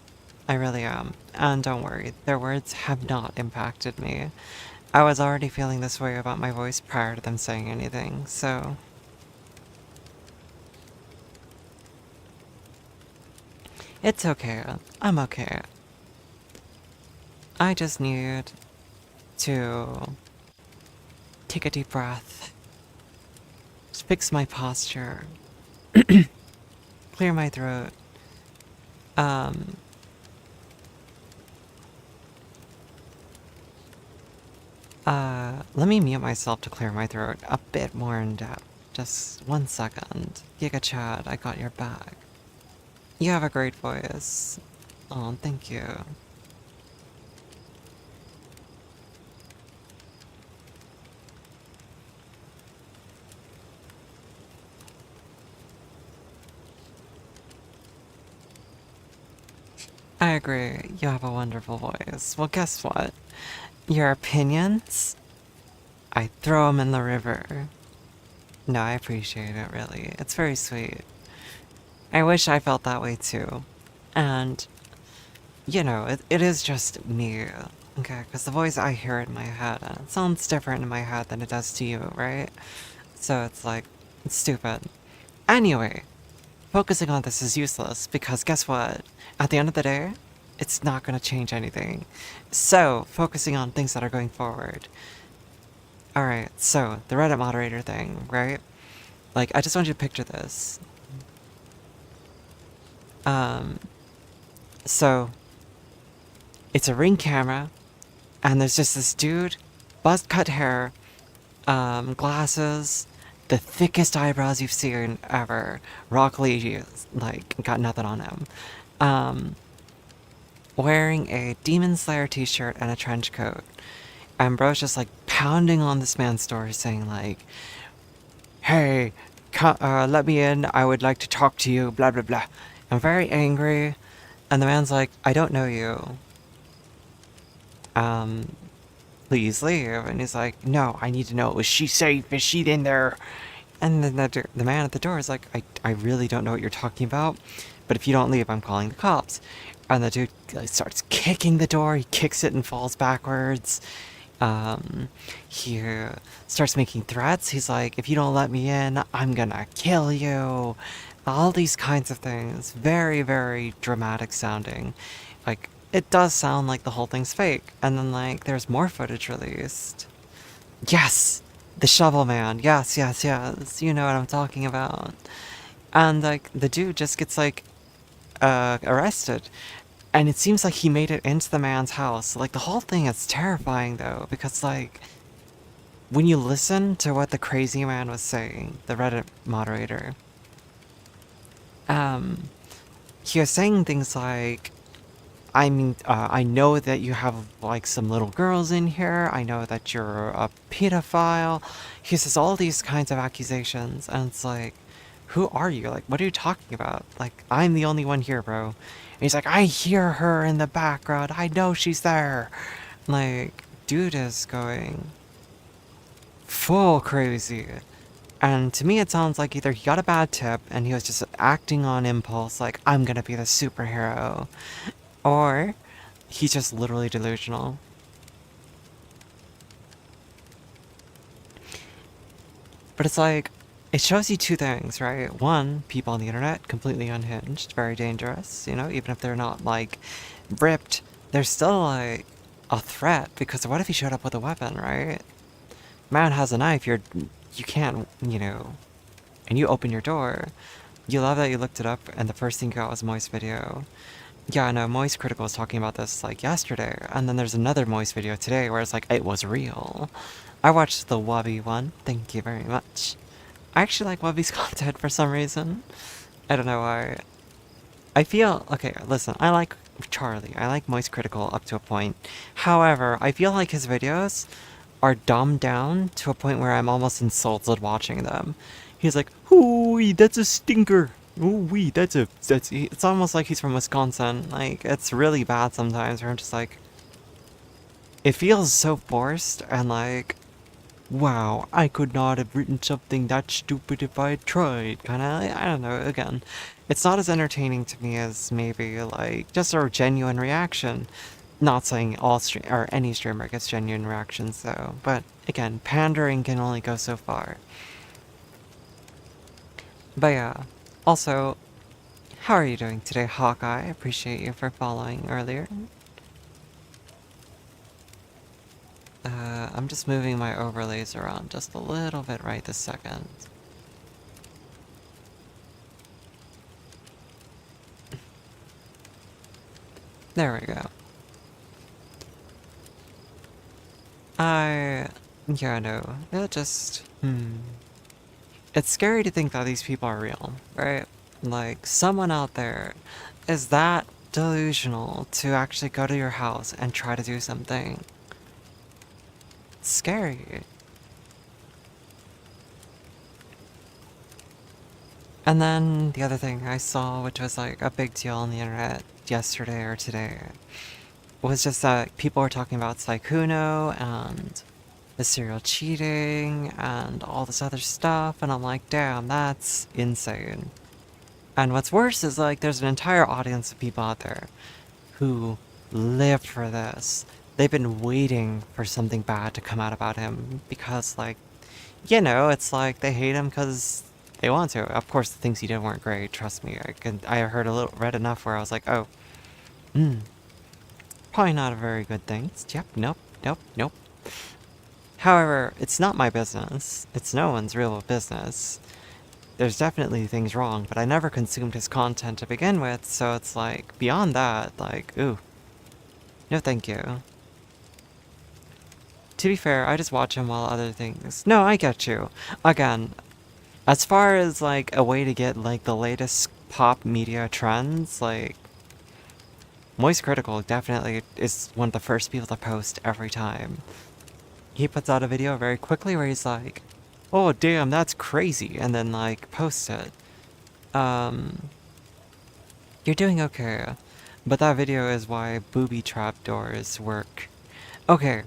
I really am. And don't worry, their words have not impacted me. I was already feeling this way about my voice prior to them saying anything, so... It's okay. I'm okay. I just need to take a deep breath, fix my posture, clear my throat, um... let me mute myself to clear my throat a bit more in depth. Just 1 second. Giga Chad, I got your back. You have a great voice. Oh, thank you. I agree, you have a wonderful voice. Well, guess what? Your opinions? I throw them in the river. No, I appreciate it, really. It's very sweet. I wish I felt that way too. And, you know, it is just me, okay? Because the voice I hear in my head, and it sounds different in my head than it does to you, right? So it's like, it's stupid. Anyway, focusing on this is useless, because guess what? At the end of the day, it's not going to change anything. So, focusing on things that are going forward. Alright, so, the Reddit moderator thing, right? Like, I just want you to picture this. So, it's a Ring camera, and there's just this dude, buzz cut hair, glasses, the thickest eyebrows you've seen ever. Rock Lee, like, got nothing on him. Wearing a Demon Slayer t-shirt and a trench coat. And bro's just like pounding on this man's door saying like, hey, let me in, I would like to talk to you, blah blah blah. I'm very angry, and the man's like, I don't know you. Please leave. And he's like, no, I need to know, is she safe? Is she in there? And then the man at the door is like, I really don't know what you're talking about, but if you don't leave, I'm calling the cops. And the dude starts kicking the door, he kicks it and falls backwards. He starts making threats. He's like, if you don't let me in, I'm gonna kill you. All these kinds of things. Very, very dramatic sounding. Like, it does sound like the whole thing's fake. And then, like, there's more footage released. Yes! The Shovel Man. Yes, yes, yes. You know what I'm talking about. And, like, the dude just gets, like, arrested. And it seems like he made it into the man's house. Like, the whole thing is terrifying, though, because, like, when you listen to what the crazy man was saying, the Reddit moderator, he was saying things like, I mean, I know that you have, like, some little girls in here. I know that you're a pedophile. He says all these kinds of accusations, and it's like, who are you? Like, what are you talking about? Like, I'm the only one here, bro. And he's like, I hear her in the background. I know she's there. Like, dude is going full crazy. And to me, it sounds like either he got a bad tip and he was just acting on impulse, like, I'm gonna be the superhero, or he's just literally delusional. But it's like, it shows you two things, right? One, people on the internet, completely unhinged, very dangerous, you know, even if they're not, like, ripped, they're still, like, a threat, because what if he showed up with a weapon, right? man has a knife, you can't, you know, and you open your door. You love that you looked it up and the first thing you got was Moist video. Yeah, no, Moist Critical was talking about this like yesterday, and then there's another Moist video today where it's like, it was real. I watched the Wubby one, thank you very much. I actually like Wubby's content for some reason. I don't know why. I feel, okay, listen, I like Charlie. I like Moist Critical up to a point. However, I feel like his videos are dumbed down to a point where I'm almost insulted watching them. He's like, "Ooh, that's a stinker. Ooh, it's almost like he's from Wisconsin. Like, it's really bad sometimes where I'm just like, it feels so forced and like, wow, I could not have written something that stupid if I had tried. Kinda, I don't know, again. It's not as entertaining to me as maybe, like, just a genuine reaction. Not saying or any streamer gets genuine reactions, though. But, again, pandering can only go so far. But yeah. Also, how are you doing today, Hawkeye? Appreciate you for following earlier. I'm just moving my overlays around just a little bit right this second. There we go. Yeah, no, it just, It's scary to think that these people are real, right? Like, someone out there is that delusional to actually go to your house and try to do something. It's scary. And then the other thing I saw, which was like a big deal on the internet yesterday or today, was just that people were talking about Sykkuno and the serial cheating and all this other stuff, and I'm like, damn, that's insane. And what's worse is like there's an entire audience of people out there who live for this. They've been waiting for something bad to come out about him because, like, you know, it's like they hate him because they want to. Of course, the things he did weren't great. Trust me, I heard read enough where I was like, oh, probably not a very good thing. Yep, nope, nope, nope. However, it's not my business. It's no one's real business. There's definitely things wrong, but I never consumed his content to begin with, so it's like, beyond that, like, ooh. No thank you. To be fair, I just watch him while other things... No, I get you. Again, as far as, like, a way to get, like, the latest pop media trends, like... Moist Critical definitely is one of the first people to post every time. He puts out a video very quickly where he's like, oh damn, that's crazy, and then like posts it. You're doing okay, but that video is why booby trap doors work. Okay.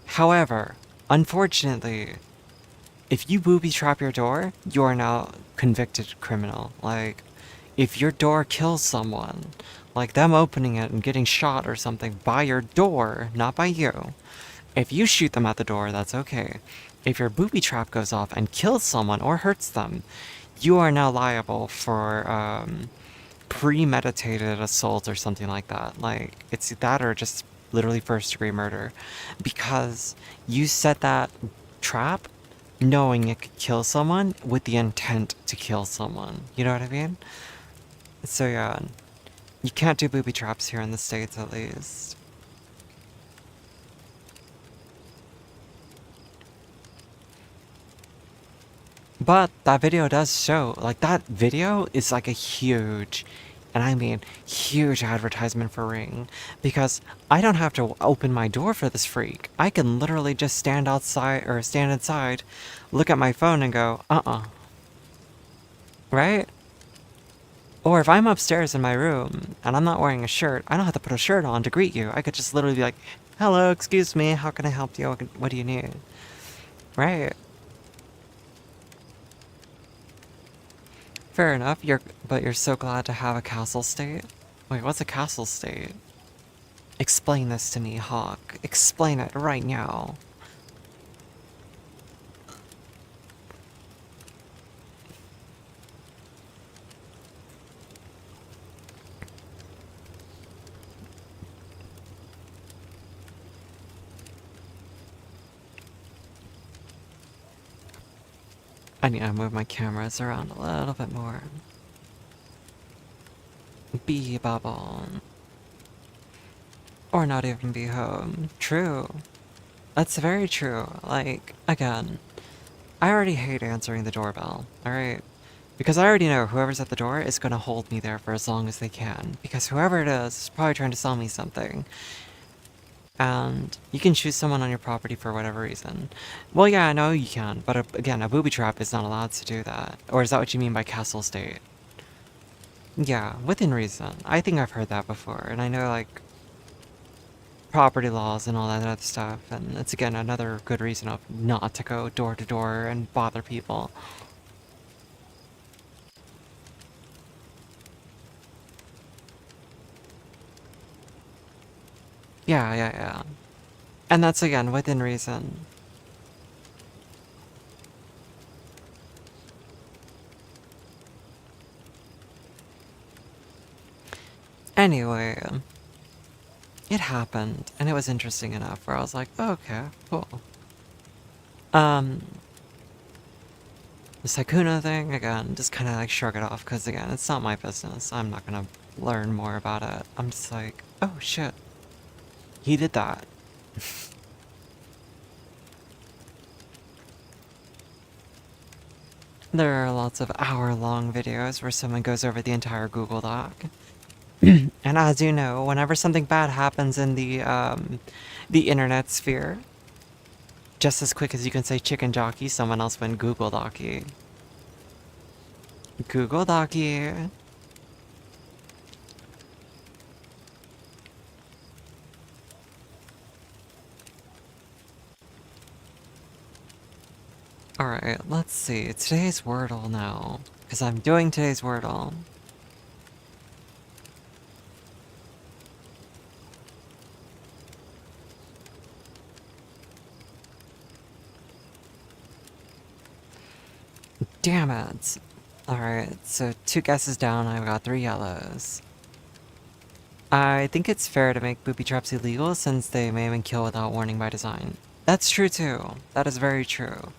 However, unfortunately, if you booby trap your door, you are now convicted criminal. Like, if your door kills someone, like them opening it and getting shot or something by your door, not by you, if you shoot them at the door, that's okay. If your booby trap goes off and kills someone or hurts them, you are now liable for premeditated assault or something like that. Like, it's that or just literally first-degree murder. Because you set that trap knowing it could kill someone with the intent to kill someone. You know what I mean? So yeah, you can't do booby traps here in the States at least. But that video does show, like, that video is like a huge, and I mean huge advertisement for Ring. Because I don't have to open my door for this freak. I can literally just stand outside, or stand inside, look at my phone and go, right? Or if I'm upstairs in my room, and I'm not wearing a shirt, I don't have to put a shirt on to greet you. I could just literally be like, hello, excuse me, how can I help you? What do you need? Right? Fair enough, but you're so glad to have a castle state? Wait, what's a castle state? Explain this to me, Hawk. Explain it right now. I need to move my cameras around a little bit more. Be bubble. Or not even be home. True. That's very true. Like, again, I already hate answering the doorbell, alright? Because I already know whoever's at the door is gonna hold me there for as long as they can. Because whoever it is probably trying to sell me something. And you can choose someone on your property for whatever reason. Well, yeah, I know you can, but again, a booby trap is not allowed to do that. Or is that what you mean by castle state? Yeah, within reason. I think I've heard that before, and I know, like, property laws and all that other stuff, and it's again another good reason of not to go door to door and bother people. Yeah. And that's again within reason. Anyway, it happened, and it was interesting enough where I was like, oh, okay, cool. Um, the Sykkuno thing, again, just kind of like shrug it off, because again, it's not my business. I'm not gonna learn more about it. I'm just like, oh shit, he did that. There are lots of hour-long videos where someone goes over the entire Google Doc. And as you know, whenever something bad happens in the internet sphere, just as quick as you can say chicken jockey, someone else went Google Docky. Google Docky. Alright, let's see. Today's Wordle now. Because I'm doing today's Wordle. Damn it. Alright, so 2 guesses down, I've got 3 yellows. I think it's fair to make booby traps illegal since they may even kill without warning by design. That's true too. That is very true.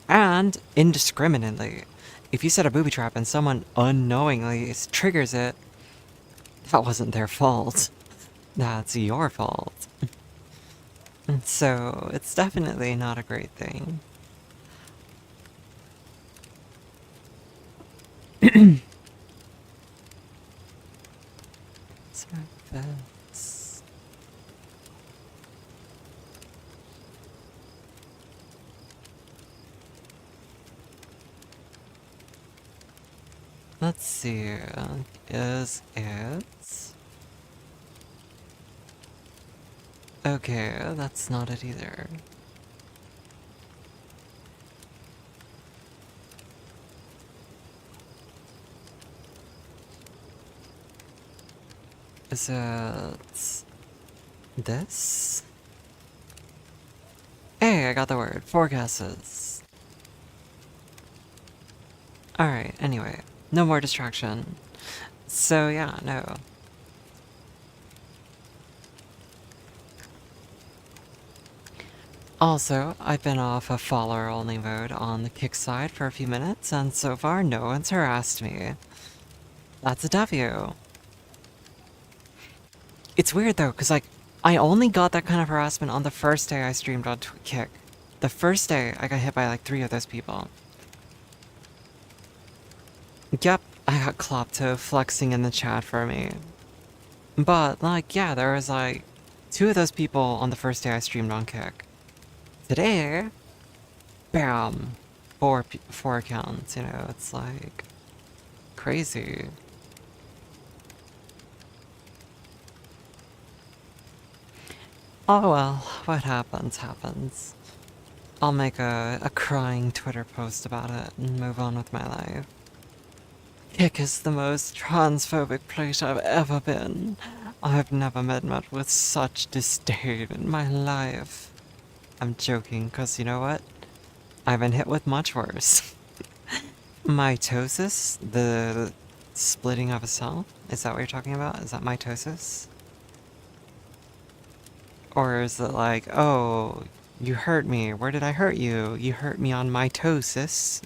And indiscriminately. If you set a booby trap and someone unknowingly triggers it, that wasn't their fault. That's your fault. So, it's definitely not a great thing. Surface. Let's see. Is it? Okay, that's not it either. Is it this? Hey, I got the word. 4 guesses. Alright, anyway. No more distraction. So yeah, no. Also, I've been off of follower-only mode on the kick side for a few minutes, and so far no one's harassed me. That's a W. It's weird though, because like, I only got that kind of harassment on the first day I streamed on Kick. The first day I got hit by like 3 of those people. Yep, I got Klopto flexing in the chat for me. But like, yeah, there was like 2 of those people on the first day I streamed on Kick. Today, bam, 4 accounts, you know, it's like crazy. Oh well, what happens, happens. I'll make a crying Twitter post about it and move on with my life. Kick is the most transphobic place I've ever been. I've never met with such disdain in my life. I'm joking, cause you know what? I've been hit with much worse. Mitosis? The splitting of a cell? Is that what you're talking about? Is that mitosis? Or is it like, oh, you hurt me. Where did I hurt you? You hurt me on mitosis.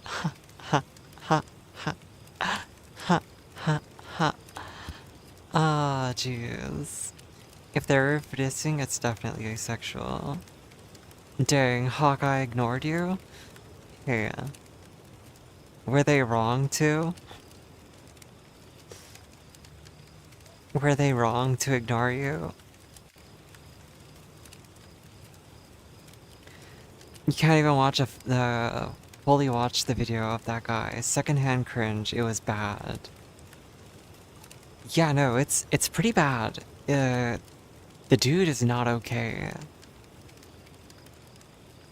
Ha, ha, ha, ha, ha, ha. Ah, jeez. If they're reproducing, it's definitely asexual. Dang, Hawkeye ignored you? Hey, were they wrong to? Were they wrong to ignore you? You can't even watch fully watch the video of that guy. Secondhand cringe, it was bad. Yeah, no, it's pretty bad. The dude is not okay.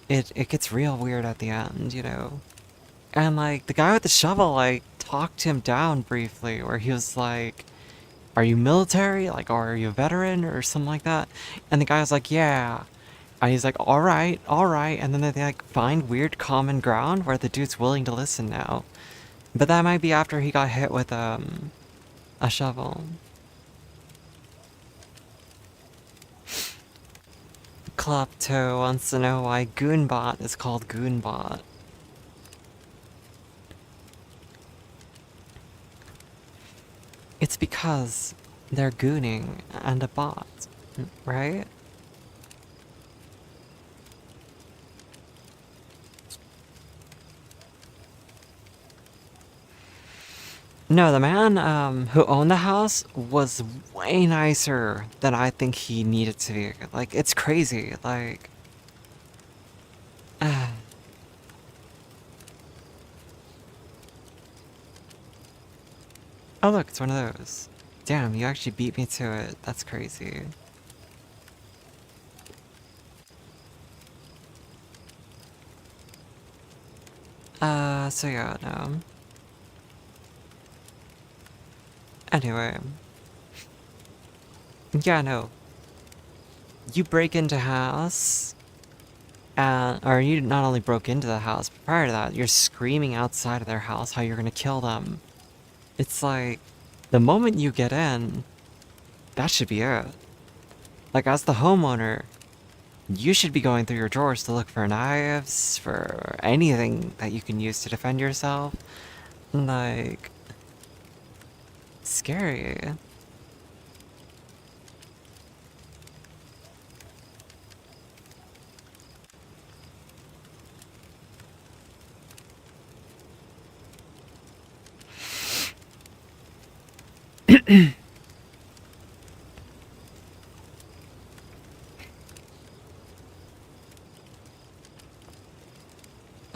It gets real weird at the end, you know? And like the guy with the shovel like talked him down briefly where he was like, "Are you military? Like, or are you a veteran or something like that?" And the guy was like, "Yeah." And he's like, "All right, all right." And then they like find weird common ground where the dude's willing to listen now. But that might be after he got hit with a shovel. Klepto wants to know why Goonbot is called Goonbot. It's because they're gooning and a bot, right? No, the man who owned the house was way nicer than I think he needed to be. Like, it's crazy. Like, oh look, it's one of those. Damn, you actually beat me to it. That's crazy. So yeah, no. Anyway. Yeah, no. You break into house, or you not only broke into the house, but prior to that, you're screaming outside of their house how you're gonna kill them. It's like, the moment you get in, that should be it. Like, as the homeowner, you should be going through your drawers to look for knives, for anything that you can use to defend yourself. Like, scary.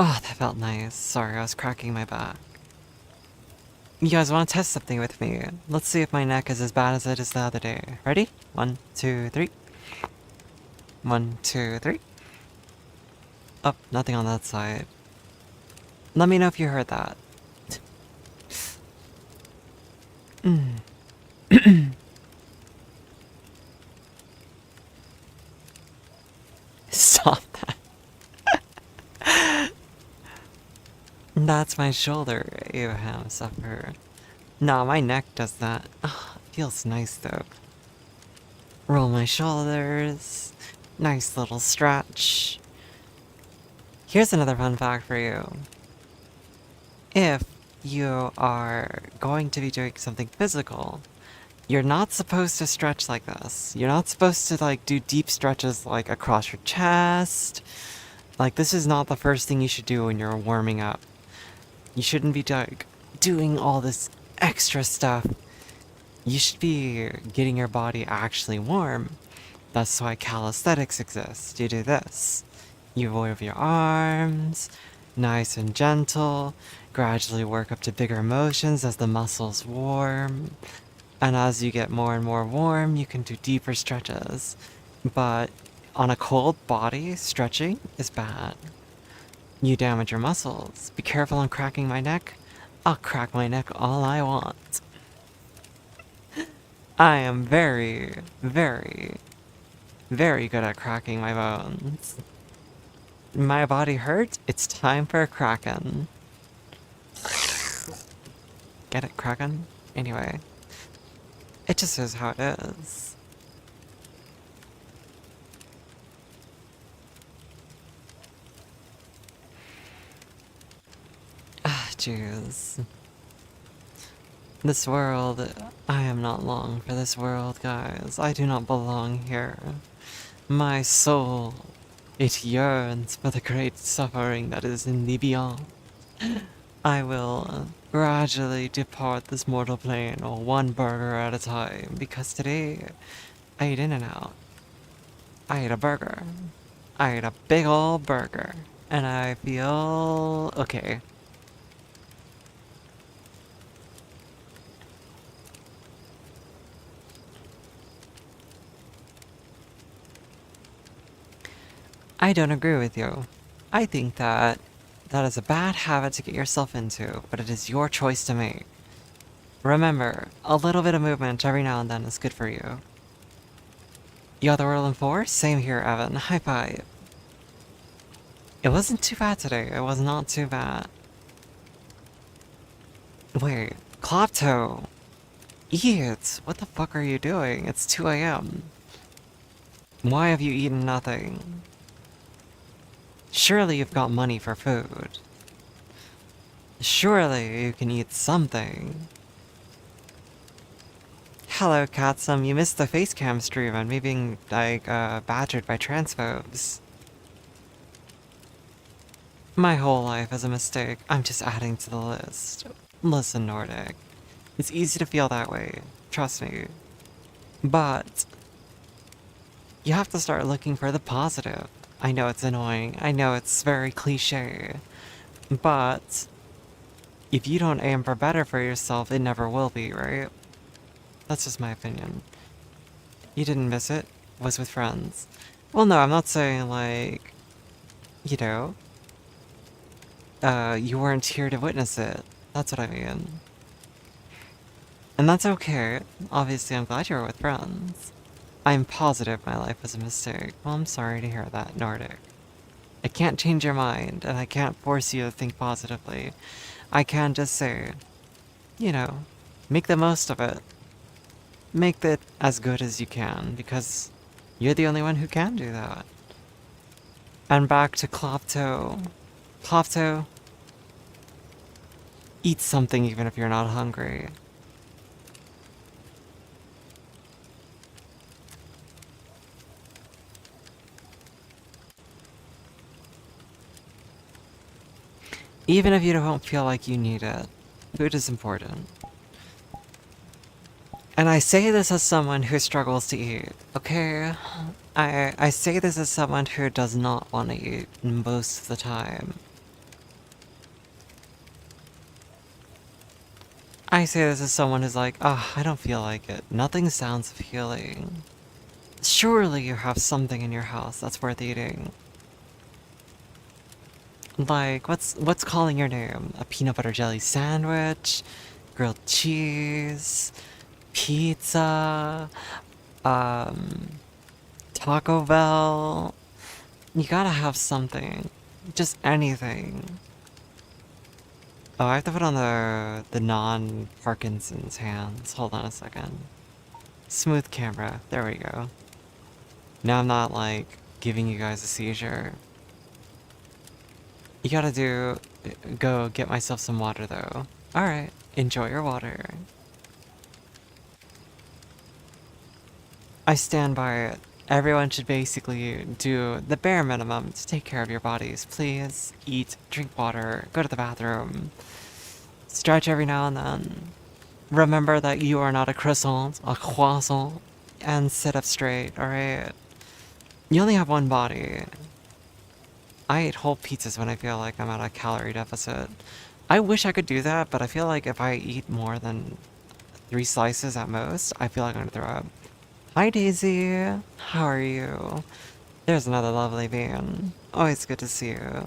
Oh, that felt nice. Sorry, I was cracking my back. You guys want to test something with me? Let's see if my neck is as bad as it is the other day. Ready? 1, 2, 3. 1, 2, 3. Oh, nothing on that side. Let me know if you heard that. Stop that. That's my shoulder you have suffered. Nah, my neck does that. Oh, feels nice though. Roll my shoulders. Nice little stretch. Here's another fun fact for you. If you are going to be doing something physical, you're not supposed to stretch like this. You're not supposed to like do deep stretches like across your chest. Like, this is not the first thing you should do when you're warming up. You shouldn't be like doing all this extra stuff. You should be getting your body actually warm. That's why calisthenics exists. You do this. You move your arms, nice and gentle, gradually work up to bigger motions as the muscles warm. And as you get more and more warm, you can do deeper stretches. But on a cold body, stretching is bad. You damage your muscles. Be careful on cracking my neck. I'll crack my neck all I want. I am very, very, very good at cracking my bones. My body hurt, it's time for a kraken. Get it, kraken? Anyway. It just is how it is. jeez. This world, I am not long for this world, guys. I do not belong here. My soul, it yearns for the great suffering that is in the beyond. I will gradually depart this mortal plane, or one burger at a time, because today I ate In-N-Out. I ate a burger. I ate a big old burger. And I feel okay. I don't agree with you. I think that that is a bad habit to get yourself into, but it is your choice to make. Remember, a little bit of movement every now and then is good for you. You got the world in force? Same here, Evan. High five. It wasn't too bad today. It was not too bad. Wait, Klopto! Eat! What the fuck are you doing? It's 2 a.m. Why have you eaten nothing? Surely you've got money for food. Surely you can eat something. Hello, Katsum. You missed the facecam stream on me being, like, badgered by transphobes. My whole life is a mistake. I'm just adding to the list. Listen, Nordic. It's easy to feel that way. Trust me. But you have to start looking for the positive. I know it's annoying. I know it's very cliche. But if you don't aim for better for yourself, it never will be, right? That's just my opinion. You didn't miss it? Was with friends. Well, no, I'm not saying, like, you know, you weren't here to witness it. That's what I mean. And that's okay. Obviously, I'm glad you were with friends. I'm positive my life was a mistake. Well, I'm sorry to hear that, Nordic. I can't change your mind, and I can't force you to think positively. I can just say, you know, make the most of it. Make it as good as you can, because you're the only one who can do that. And back to Klopto. Klopto, eat something even if you're not hungry. Even if you don't feel like you need it, food is important. And I say this as someone who struggles to eat, okay? I say this as someone who does not want to eat most of the time. I say this as someone who's like, ah, I don't feel like it. Nothing sounds appealing. Surely you have something in your house that's worth eating. Like, what's calling your name? A peanut butter jelly sandwich? Grilled cheese? Pizza? Taco Bell? You gotta have something. Just anything. Oh, I have to put on the non-Parkinson's hands. Hold on a second. Smooth camera. There we go. Now I'm not, like, giving you guys a seizure. You gotta go get myself some water, though. Alright, enjoy your water. I stand by it. Everyone should basically do the bare minimum to take care of your bodies. Please eat, drink water, go to the bathroom, stretch every now and then. Remember that you are not a croissant, and sit up straight, alright? You only have one body. I eat whole pizzas when I feel like I'm at a calorie deficit. I wish I could do that, but I feel like if I eat more than 3 slices at most, I feel like I'm gonna throw up. Hi Daisy, how are you? There's another lovely bean. Always good to see you.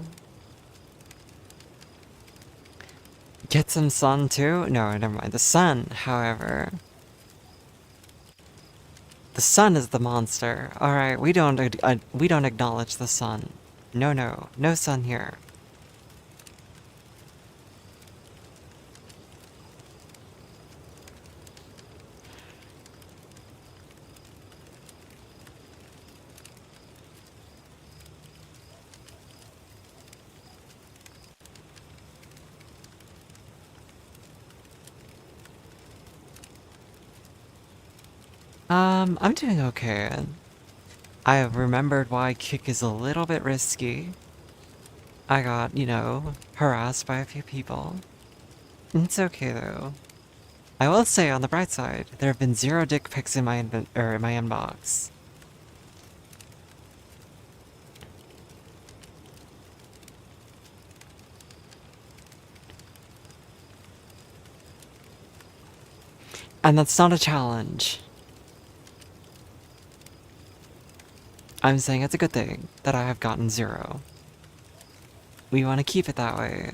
Get some sun too? No, never mind. The sun, however. The sun is the monster. Alright, we don't acknowledge the sun. No, no. No sun here. I'm doing okay. I have remembered why kick is a little bit risky. I got, harassed by a few people. It's okay though. I will say on the bright side, there have been 0 dick pics in my in my inbox. And that's not a challenge. I'm saying it's a good thing that I have gotten 0. We want to keep it that way.